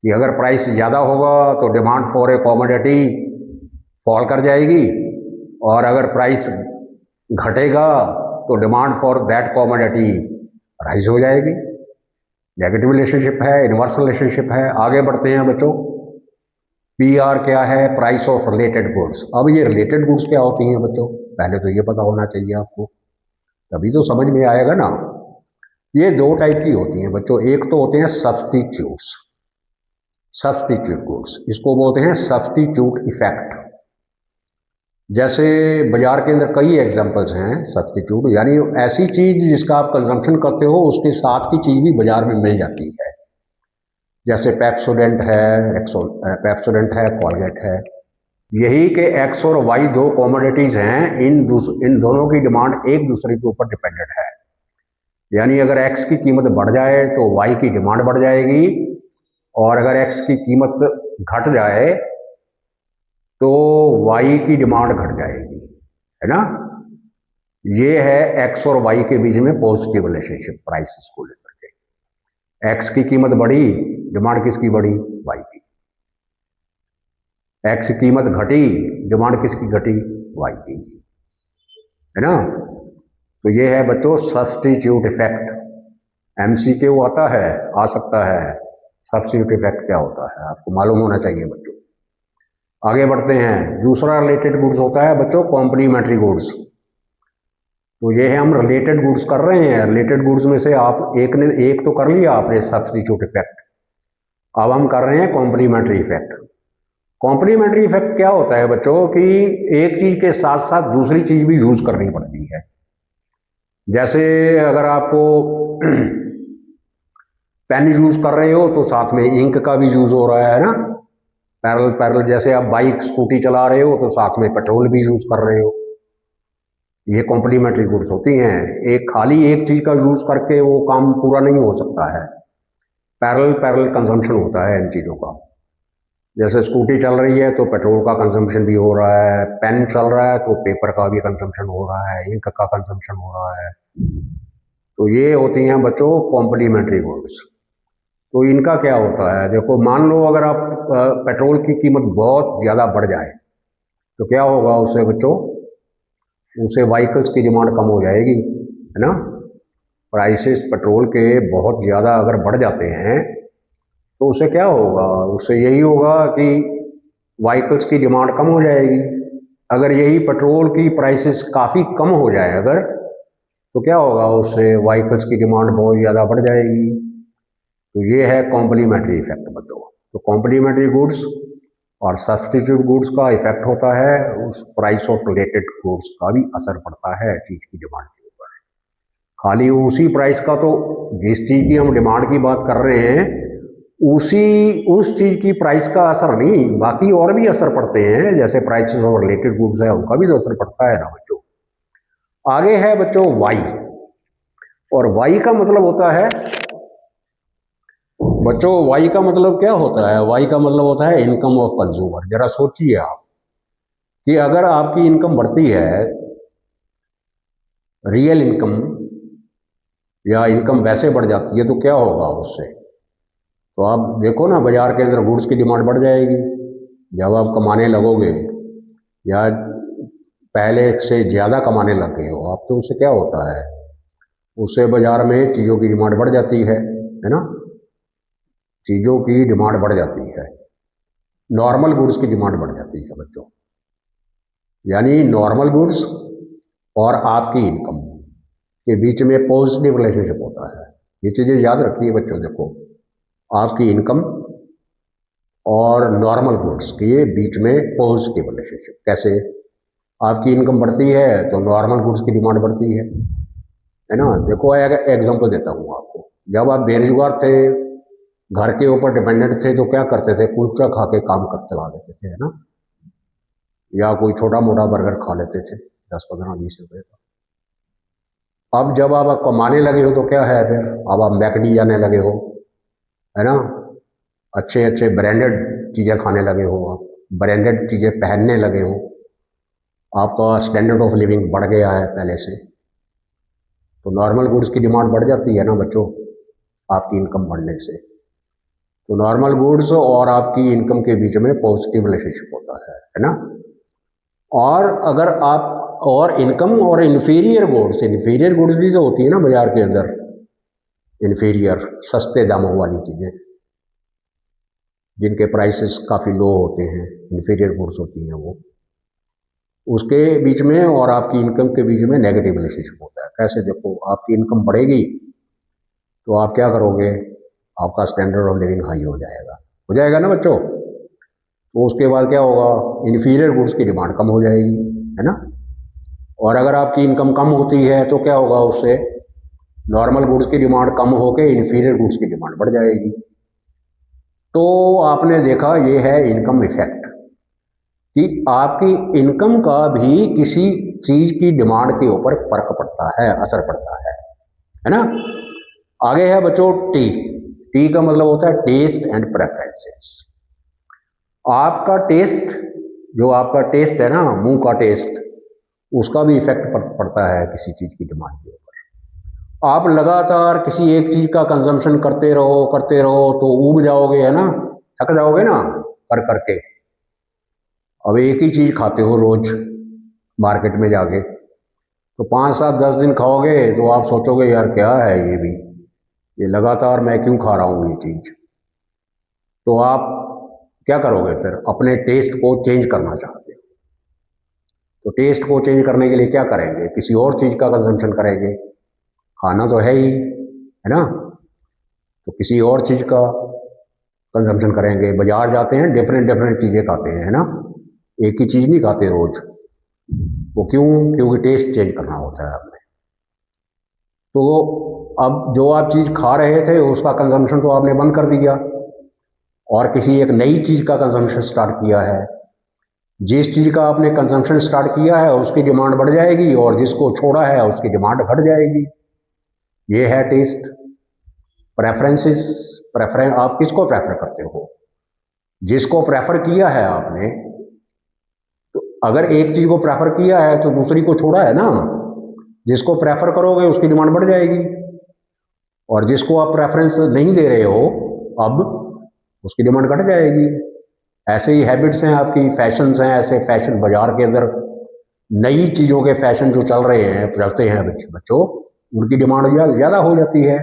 कि अगर प्राइस ज़्यादा होगा तो demand for a commodity fall कर जाएगी और अगर प्राइस घटेगा तो demand for that commodity rise हो जाएगी। नेगेटिव रिलेशनशिप है, इनवर्स रिलेशनशिप है। आगे बढ़ते हैं बच्चों। पी आर क्या है? Price of related goods. अब ये रिलेटेड गुड्स क्या होती हैं बच्चों? पहले तो ये पता होना चाहिए आपको, तभी तो समझ में आएगा ना। ये 2 टाइप की होती हैं बच्चों। एक तो होते हैं सब्स्टिट्यूट्स, सब्स्टिट्यूट गुड्स, इसको बोलते हैं सब्स्टिट्यूट इफेक्ट। जैसे बाजार के अंदर कई एग्जांपल्स हैं सब्स्टिट्यूट, यानी ऐसी चीज जिसका आप कंजम्पशन करते हो उसके साथ की चीज भी बाजार में मिल जाती है। जैसे पेप्सोडेंट है, कॉलगेट है। यही के एक्स और वाई 2 कमोडिटीज हैं, इन दोनों की डिमांड एक दूसरे के ऊपर डिपेंडेंट है। यानी अगर एक्स की कीमत बढ़ जाए तो वाई की डिमांड बढ़ जाएगी और अगर एक्स की कीमत घट जाए तो वाई की डिमांड घट जाएगी। है ना। ये है एक्स और वाई के बीच में पॉजिटिव रिलेशनशिप प्राइसेस को लेकर के। एक्स की कीमत बढ़ी, डिमांड किसकी बढ़ी? वाई की। एक्स की कीमत घटी, डिमांड किसकी घटी? वाई की, है ना। तो ये है बच्चों सब्स्टिट्यूट इफेक्ट। एमसीक्यू आता है, आ सकता है। सब्स्टिट्यूट इफेक्ट क्या होता है आपको मालूम होना चाहिए बच्चों। आगे बढ़ते हैं। दूसरा रिलेटेड गुड्स होता है बच्चों कॉम्प्लीमेंट्री गुड्स। तो ये है हम रिलेटेड गुड्स कर रहे हैं। रिलेटेड गुड्स में से आप एक तो कर लिया आपने सब्स्टिट्यूट इफेक्ट। अब हम कर रहे हैं कॉम्प्लीमेंट्री इफेक्ट। कॉम्प्लीमेंट्री इफेक्ट क्या होता है बच्चों कि एक चीज के साथ साथ दूसरी चीज भी यूज करनी पड़ती है। जैसे अगर आपको पेन यूज कर रहे हो तो साथ में इंक का भी यूज हो रहा है ना, पैरेलल पैरेलल। जैसे आप बाइक स्कूटी चला रहे हो तो साथ में पेट्रोल भी यूज कर रहे हो। ये कॉम्प्लीमेंट्री गुड्स होती हैं। एक खाली एक चीज का यूज करके वो काम पूरा नहीं हो सकता है। पैरेलल पैरेलल कंजम्पशन होता है इन चीजों का। जैसे स्कूटी चल रही है तो पेट्रोल का कंजम्पशन भी हो रहा है, पेन चल रहा है तो पेपर का भी कंजम्पशन हो रहा है, इंक का कंजम्पशन हो रहा है। तो ये होती हैं बच्चों कॉम्प्लीमेंट्री गुड्स। तो इनका क्या होता है, देखो मान लो अगर आप पेट्रोल की कीमत बहुत ज़्यादा बढ़ जाए तो क्या होगा उससे बच्चों, उससे व्हीकल्स की डिमांड कम हो जाएगी, है ना। प्राइसेस पेट्रोल के बहुत ज़्यादा अगर बढ़ जाते हैं तो उससे क्या होगा, उससे यही होगा कि व्हीकल्स की डिमांड कम हो जाएगी। अगर यही पेट्रोल की प्राइसेस काफ़ी कम हो जाए अगर, तो क्या होगा उससे व्हीकल्स की डिमांड बहुत ज़्यादा बढ़ जाएगी। तो ये है कॉम्प्लीमेंट्री इफेक्ट बच्चों। तो कॉम्प्लीमेंट्री गुड्स और सब्स्टिट्यूट गुड्स का इफेक्ट होता है, उस प्राइस ऑफ रिलेटेड गुड्स का भी असर पड़ता है चीज़ की डिमांड के ऊपर। खाली उसी प्राइस का तो, जिस चीज़ की हम डिमांड की बात कर रहे हैं उस चीज़ की प्राइस का असर नहीं, बाकी और भी असर पड़ते हैं। जैसे प्राइसेस ऑफ रिलेटेड गुड्स है उनका भी तो असर पड़ता है ना बच्चों। आगे है बच्चों वाई। और वाई का मतलब होता है बच्चों, वाई का मतलब क्या होता है? वाई का मतलब होता है इनकम ऑफ कंज्यूमर। जरा सोचिए आप कि अगर आपकी इनकम बढ़ती है, रियल इनकम या इनकम वैसे बढ़ जाती है तो क्या होगा उससे। तो आप देखो ना बाजार के अंदर गुड्स की डिमांड बढ़ जाएगी। जब आप कमाने लगोगे या पहले से ज़्यादा कमाने लग गए हो आप, तो उससे क्या होता है, उससे बाजार में चीज़ों की डिमांड बढ़ जाती है ना। चीज़ों की डिमांड बढ़ जाती है, नॉर्मल गुड्स की डिमांड बढ़ जाती है बच्चों। यानी नॉर्मल गुड्स और आपकी इनकम के बीच में पॉजिटिव रिलेशनशिप होता है। ये चीज़ें याद रखिए बच्चों। देखो आपकी इनकम और नॉर्मल गुड्स के बीच में पॉजिटिव रिलेशनशिप कैसे? आपकी इनकम बढ़ती है तो नॉर्मल गुड्स की डिमांड बढ़ती है ना। देखो एग्जांपल देता हूँ आपको। जब आप बेरोजगार थे, घर के ऊपर डिपेंडेंट थे, तो क्या करते थे, कुलचा खा के काम कर चला देते थे, है ना। या कोई छोटा मोटा बर्गर खा लेते थे 10, 15, 20 रुपए का। अब जब आप कमाने लगे हो तो क्या है फिर, अब आप मैकडी जाने लगे हो, है ना। अच्छे अच्छे ब्रांडेड चीज़ें खाने लगे हो, आप ब्रांडेड चीज़ें पहनने लगे हो, आपका स्टैंडर्ड ऑफ लिविंग बढ़ गया है पहले से। तो नॉर्मल गुड्स की डिमांड बढ़ जाती है ना बच्चों आपकी इनकम बढ़ने से। तो नॉर्मल गुड्स और आपकी इनकम के बीच में पॉजिटिव रिलेशनशिप होता है ना। और अगर आप और इनकम और इन्फीरियर गुड्स भी तो होती है ना बाजार के अंदर, इन्फीरियर सस्ते दामों वाली चीज़ें जिनके प्राइसेस काफ़ी लो होते हैं, इन्फीरियर गुड्स होती हैं वो। उसके बीच में और आपकी इनकम के बीच में नेगेटिव रिलेशनशिप होता है। कैसे? देखो आपकी इनकम बढ़ेगी तो आप क्या करोगे, आपका स्टैंडर्ड ऑफ लिविंग हाई हो जाएगा ना बच्चों। तो उसके बाद क्या होगा, इन्फीरियर गुड्स की डिमांड कम हो जाएगी, है ना। और अगर आपकी इनकम कम होती है तो क्या होगा उससे, नॉर्मल गुड्स की डिमांड कम होकर इन्फीरियर गुड्स की डिमांड बढ़ जाएगी। तो आपने देखा ये है इनकम इफेक्ट कि आपकी इनकम का भी किसी चीज की डिमांड के ऊपर फर्क पड़ता है, असर पड़ता है ना। आगे है बच्चों टी। टी का मतलब होता है टेस्ट एंड प्रेफरेंसेस। आपका टेस्ट, जो आपका टेस्ट है ना, मुंह का टेस्ट, उसका भी इफेक्ट पड़ता है किसी चीज़ की डिमांड के ऊपर। आप लगातार किसी एक चीज़ का कंजम्पशन करते रहो तो ऊब जाओगे, है ना, थक जाओगे ना कर करके। अब एक ही चीज़ खाते हो रोज मार्केट में जाके, तो 5 7 10 दिन खाओगे तो आप सोचोगे यार क्या है ये भी, ये लगातार मैं क्यों खा रहा हूँ ये चीज़। तो आप क्या करोगे फिर, अपने टेस्ट को चेंज करना चाहते हो, तो टेस्ट को चेंज करने के लिए क्या करेंगे, किसी और चीज़ का कंजम्पशन करेंगे। खाना तो है ही, है ना, तो किसी और चीज़ का कंजम्पशन करेंगे। बाजार जाते हैं, डिफरेंट डिफरेंट चीज़ें खाते हैं, है ना, एक ही चीज़ नहीं खाते रोज। वो क्यों, क्योंकि टेस्ट चेंज करना होता है आपने। तो अब जो आप चीज़ खा रहे थे उसका कंजम्पशन तो आपने बंद कर दिया और किसी एक नई चीज़ का कंजम्पशन स्टार्ट किया है। जिस चीज़ का आपने कंजम्पशन स्टार्ट किया है उसकी डिमांड बढ़ जाएगी और जिसको छोड़ा है उसकी डिमांड घट जाएगी। ये है टेस्ट। प्रेफरेंसेस, आप किसको प्रेफर करते हो, जिसको प्रेफर किया है आपने, तो अगर एक चीज़ को प्रेफर किया है तो दूसरी को छोड़ा है ना। जिसको प्रेफर करोगे उसकी डिमांड बढ़ जाएगी और जिसको आप प्रेफरेंस नहीं दे रहे हो अब, उसकी डिमांड घट जाएगी। ऐसे ही हैबिट्स हैं आपकी, फैशंस हैं ऐसे, फैशन बाजार के अंदर नई चीज़ों के फैशन जो चल रहे हैं, चलते हैं बच्चों, उनकी डिमांड ज़्यादा हो जाती है।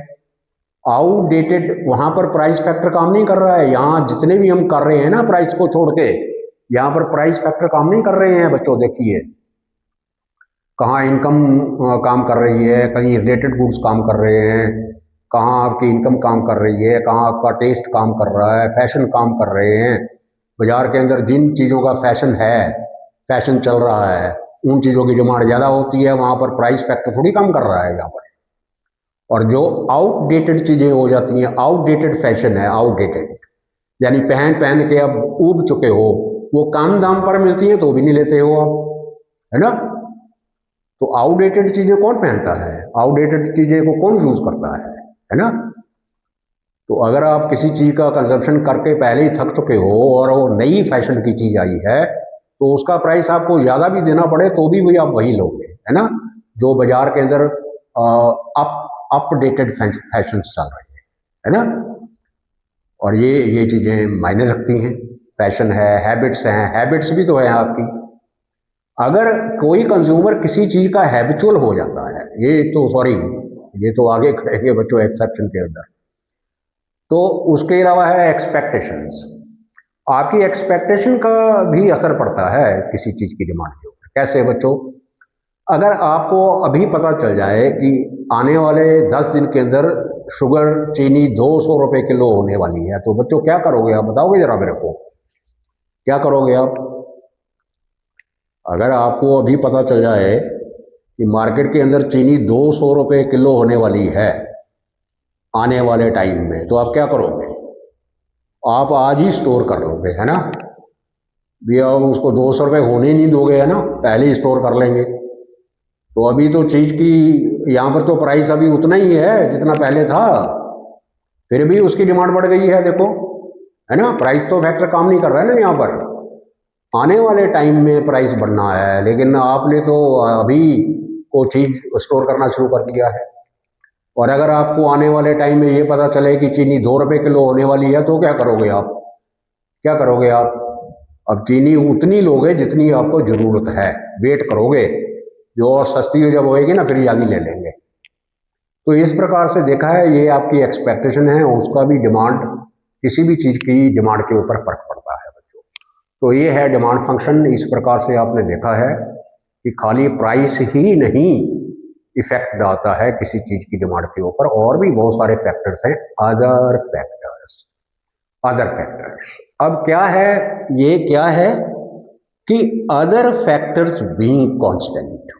आउटडेटेड, वहाँ पर प्राइस फैक्टर काम नहीं कर रहा है। यहाँ जितने भी हम कर रहे हैं ना प्राइस को छोड़ के, यहाँ पर प्राइस फैक्टर काम नहीं कर रहे हैं बच्चों। देखिए कहाँ इनकम काम कर रही है, कहीं रिलेटेड गुड्स काम कर रहे हैं, कहाँ आपकी इनकम काम कर रही है, कहाँ आपका टेस्ट काम कर रहा है, फैशन काम कर रहे हैं। बाजार के अंदर जिन चीज़ों का फैशन है, फैशन चल रहा है, उन चीज़ों की डिमांड ज़्यादा होती है, वहाँ पर प्राइस फैक्टर थोड़ी काम कर रहा है यहाँ पर। और जो आउटडेटेड चीज़ें हो जाती हैं, आउटडेटेड फैशन है, आउटडेटेड यानी पहन पहन के अब ऊब चुके हो, वो कम दाम पर मिलती हैं तो भी नहीं लेते हो आप, है ना। तो आउटडेटेड चीज़ें कौन पहनता है, आउटडेटेड चीज़ें को कौन यूज़ करता है ना। तो अगर आप किसी चीज़ का कंजप्शन करके पहले ही थक चुके हो और वो नई फैशन की चीज़ आई है तो उसका प्राइस आपको ज़्यादा भी देना पड़े तो भी आप वही लोगे, है ना, जो बाजार के अंदर अपडेटेड फैशन चल रहे हैं, है ना। और ये चीज़ें मायने रखती हैं। फैशन है, हैबिट्स हैं, हैबिट्स भी तो है आपकी। अगर कोई कंज्यूमर किसी चीज़ का हैबिचुअल हो जाता है, ये तो सॉरी, ये तो आगे करेंगे बच्चों एक्सेप्शन के अंदर, तो उसके अलावा है एक्सपेक्टेशंस। आपकी एक्सपेक्टेशन का भी असर पड़ता है किसी चीज़ की डिमांड के ऊपर। कैसे बच्चों, अगर आपको अभी पता चल जाए कि आने वाले 10 दिन के अंदर शुगर चीनी 200 रुपये किलो होने वाली है, तो बच्चों क्या करोगे आप, बताओगे जरा मेरे को, क्या करोगे आप। अगर आपको अभी पता चल जाए कि मार्केट के अंदर चीनी 200 रुपये किलो होने वाली है आने वाले टाइम में, तो आप क्या करोगे, आप आज ही स्टोर कर लोगे, है ना। भैया आप उसको 200 रुपये होने नहीं दोगे, है ना, पहले ही स्टोर कर लेंगे। तो अभी तो चीज़ की यहाँ पर तो प्राइस अभी उतना ही है जितना पहले था, फिर भी उसकी डिमांड बढ़ गई है, देखो, है ना। प्राइस तो फैक्टर काम नहीं कर रहा है ना यहाँ पर, आने वाले टाइम में प्राइस बढ़ना है, लेकिन आपने तो अभी वो चीज़ स्टोर करना शुरू कर दिया है। और अगर आपको आने वाले टाइम में ये पता चले कि चीनी 2 रुपये किलो होने वाली है, तो क्या करोगे आप, क्या करोगे आप। अब चीनी उतनी लोगे जितनी आपको ज़रूरत है, वेट करोगे, जो और सस्ती हो जब होएगी ना फिर ज़्यादा ले लेंगे। तो इस प्रकार से देखा है, ये आपकी एक्सपेक्टेशन है, उसका भी डिमांड, किसी भी चीज़ की डिमांड के ऊपर फर्क पड़ता है बच्चों। तो ये है डिमांड फंक्शन। इस प्रकार से आपने देखा है कि खाली प्राइस ही नहीं इफेक्ट डालता है किसी चीज़ की डिमांड के ऊपर, और भी बहुत सारे फैक्टर्स हैं, अदर फैक्टर्स, अदर फैक्टर्स। अब क्या है, ये क्या है कि other factors being constant,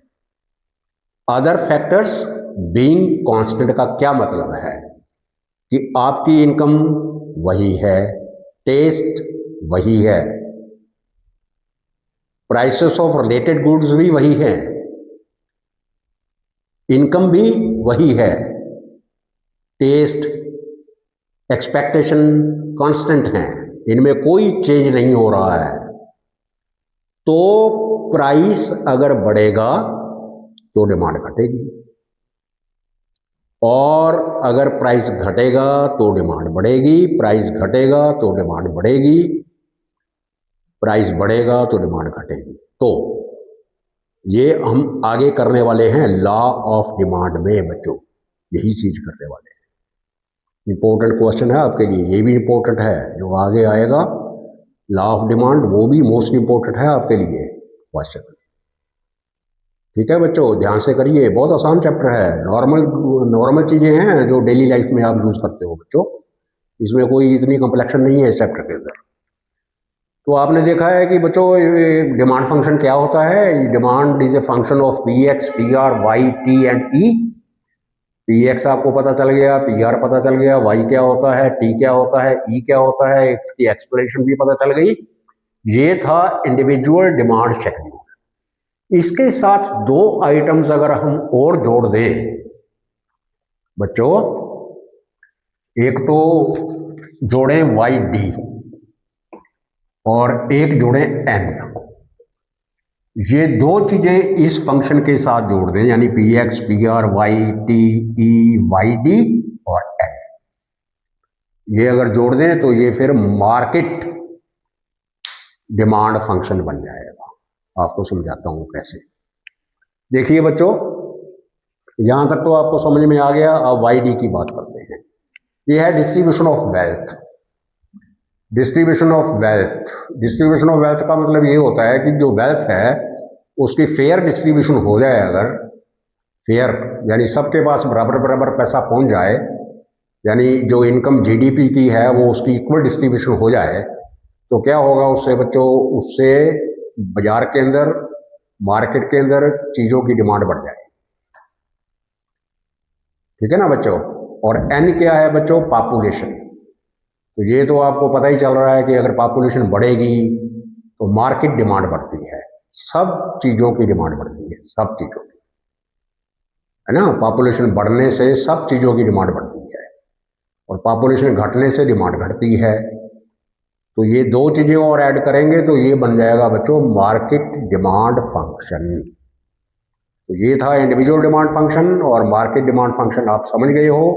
other factors being constant का क्या मतलब है कि आपकी इनकम वही है, टेस्ट वही है, प्राइसेस ऑफ रिलेटेड गुड्स भी वही है, इनकम भी वही है, टेस्ट, एक्सपेक्टेशन कांस्टेंट हैं, इनमें कोई चेंज नहीं हो रहा है। तो प्राइस अगर बढ़ेगा तो डिमांड घटेगी, और अगर प्राइस घटेगा तो डिमांड बढ़ेगी, प्राइस घटेगा तो डिमांड बढ़ेगी, प्राइस बढ़ेगा तो डिमांड घटेगी। तो ये हम आगे करने वाले हैं लॉ ऑफ डिमांड में बच्चों, यही चीज करने वाले हैं। इंपॉर्टेंट क्वेश्चन है आपके लिए, ये भी इंपॉर्टेंट है जो आगे आएगा लॉ ऑफ डिमांड, वो भी मोस्ट इंपॉर्टेंट है आपके लिए क्वेश्चन। ठीक है बच्चों, ध्यान से करिए, बहुत आसान चैप्टर है, नॉर्मल चीजें हैं जो डेली लाइफ में आप यूज करते हो बच्चों, इसमें कोई इतनी कॉम्प्लेक्शन नहीं है इस चैप्टर के अंदर। तो आपने देखा है कि बच्चों डिमांड फंक्शन क्या होता है। Demand is a function of P X, P R, Y, T and E. P X आपको पता चल गया, पी आर पता चल गया, वाई क्या होता है, टी क्या होता है, ई क्या होता है, इसकी एक्सप्लेनेशन भी पता चल गई। ये था इंडिविजुअल डिमांड शेड्यूल। इसके साथ दो आइटम्स अगर हम और जोड़ दें बच्चों, एक तो जोड़ें वाई डी और एक जोड़ें एन। ये दो चीजें इस फंक्शन के साथ जोड़ दें, यानी P X, P R, Y, T, E, Y D और एन। ये अगर जोड़ दें तो ये फिर मार्केट डिमांड फंक्शन बन जाएगा। आपको समझाता हूं कैसे। देखिए बच्चों, यहां तक तो आपको समझ में आ गया। अब वाई डी की बात करते हैं। ये है distribution of wealth. Distribution of wealth, distribution of wealth का मतलब ये होता है कि जो वेल्थ है उसकी फेयर डिस्ट्रीब्यूशन हो जाए। अगर फेयर यानी सबके पास बराबर बराबर पैसा पहुंच जाए, यानी जो इनकम जीडीपी की है वो उसकी इक्वल डिस्ट्रीब्यूशन हो जाए, तो क्या होगा उससे बच्चों, उससे बाजार के अंदर, मार्केट के अंदर चीजों की डिमांड बढ़ जाए। ठीक है ना बच्चों। और एन क्या है बच्चों, पॉपुलेशन। तो ये तो आपको पता ही चल रहा है कि अगर पॉपुलेशन बढ़ेगी तो मार्केट डिमांड बढ़ती है, सब चीजों की डिमांड बढ़ती है, सब चीजों की, है ना। पॉपुलेशन बढ़ने से सब चीजों की डिमांड बढ़ती है और पॉपुलेशन घटने से डिमांड घटती है। तो ये दो चीजें और ऐड करेंगे तो ये बन जाएगा बच्चों मार्केट डिमांड फंक्शन। तो ये था इंडिविजुअल डिमांड फंक्शन और मार्केट डिमांड फंक्शन, आप समझ गए हो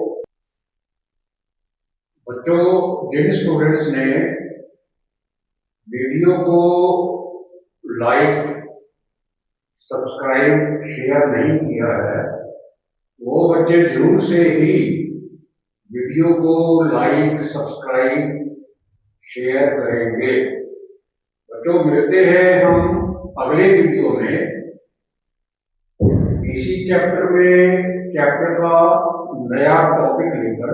बच्चों। जिन स्टूडेंट्स ने वीडियो को लाइक, सब्सक्राइब, शेयर नहीं किया है, वो बच्चे जरूर से ही वीडियो को लाइक, सब्सक्राइब, शेयर करेंगे। बच्चों मिलते हैं हम अगले वीडियो में इसी चैप्टर का नया टॉपिक लेकर।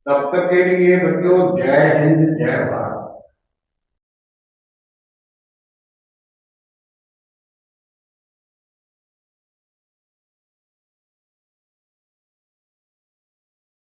तब तक के लिए बच्चों जय हिंद, जय भारत।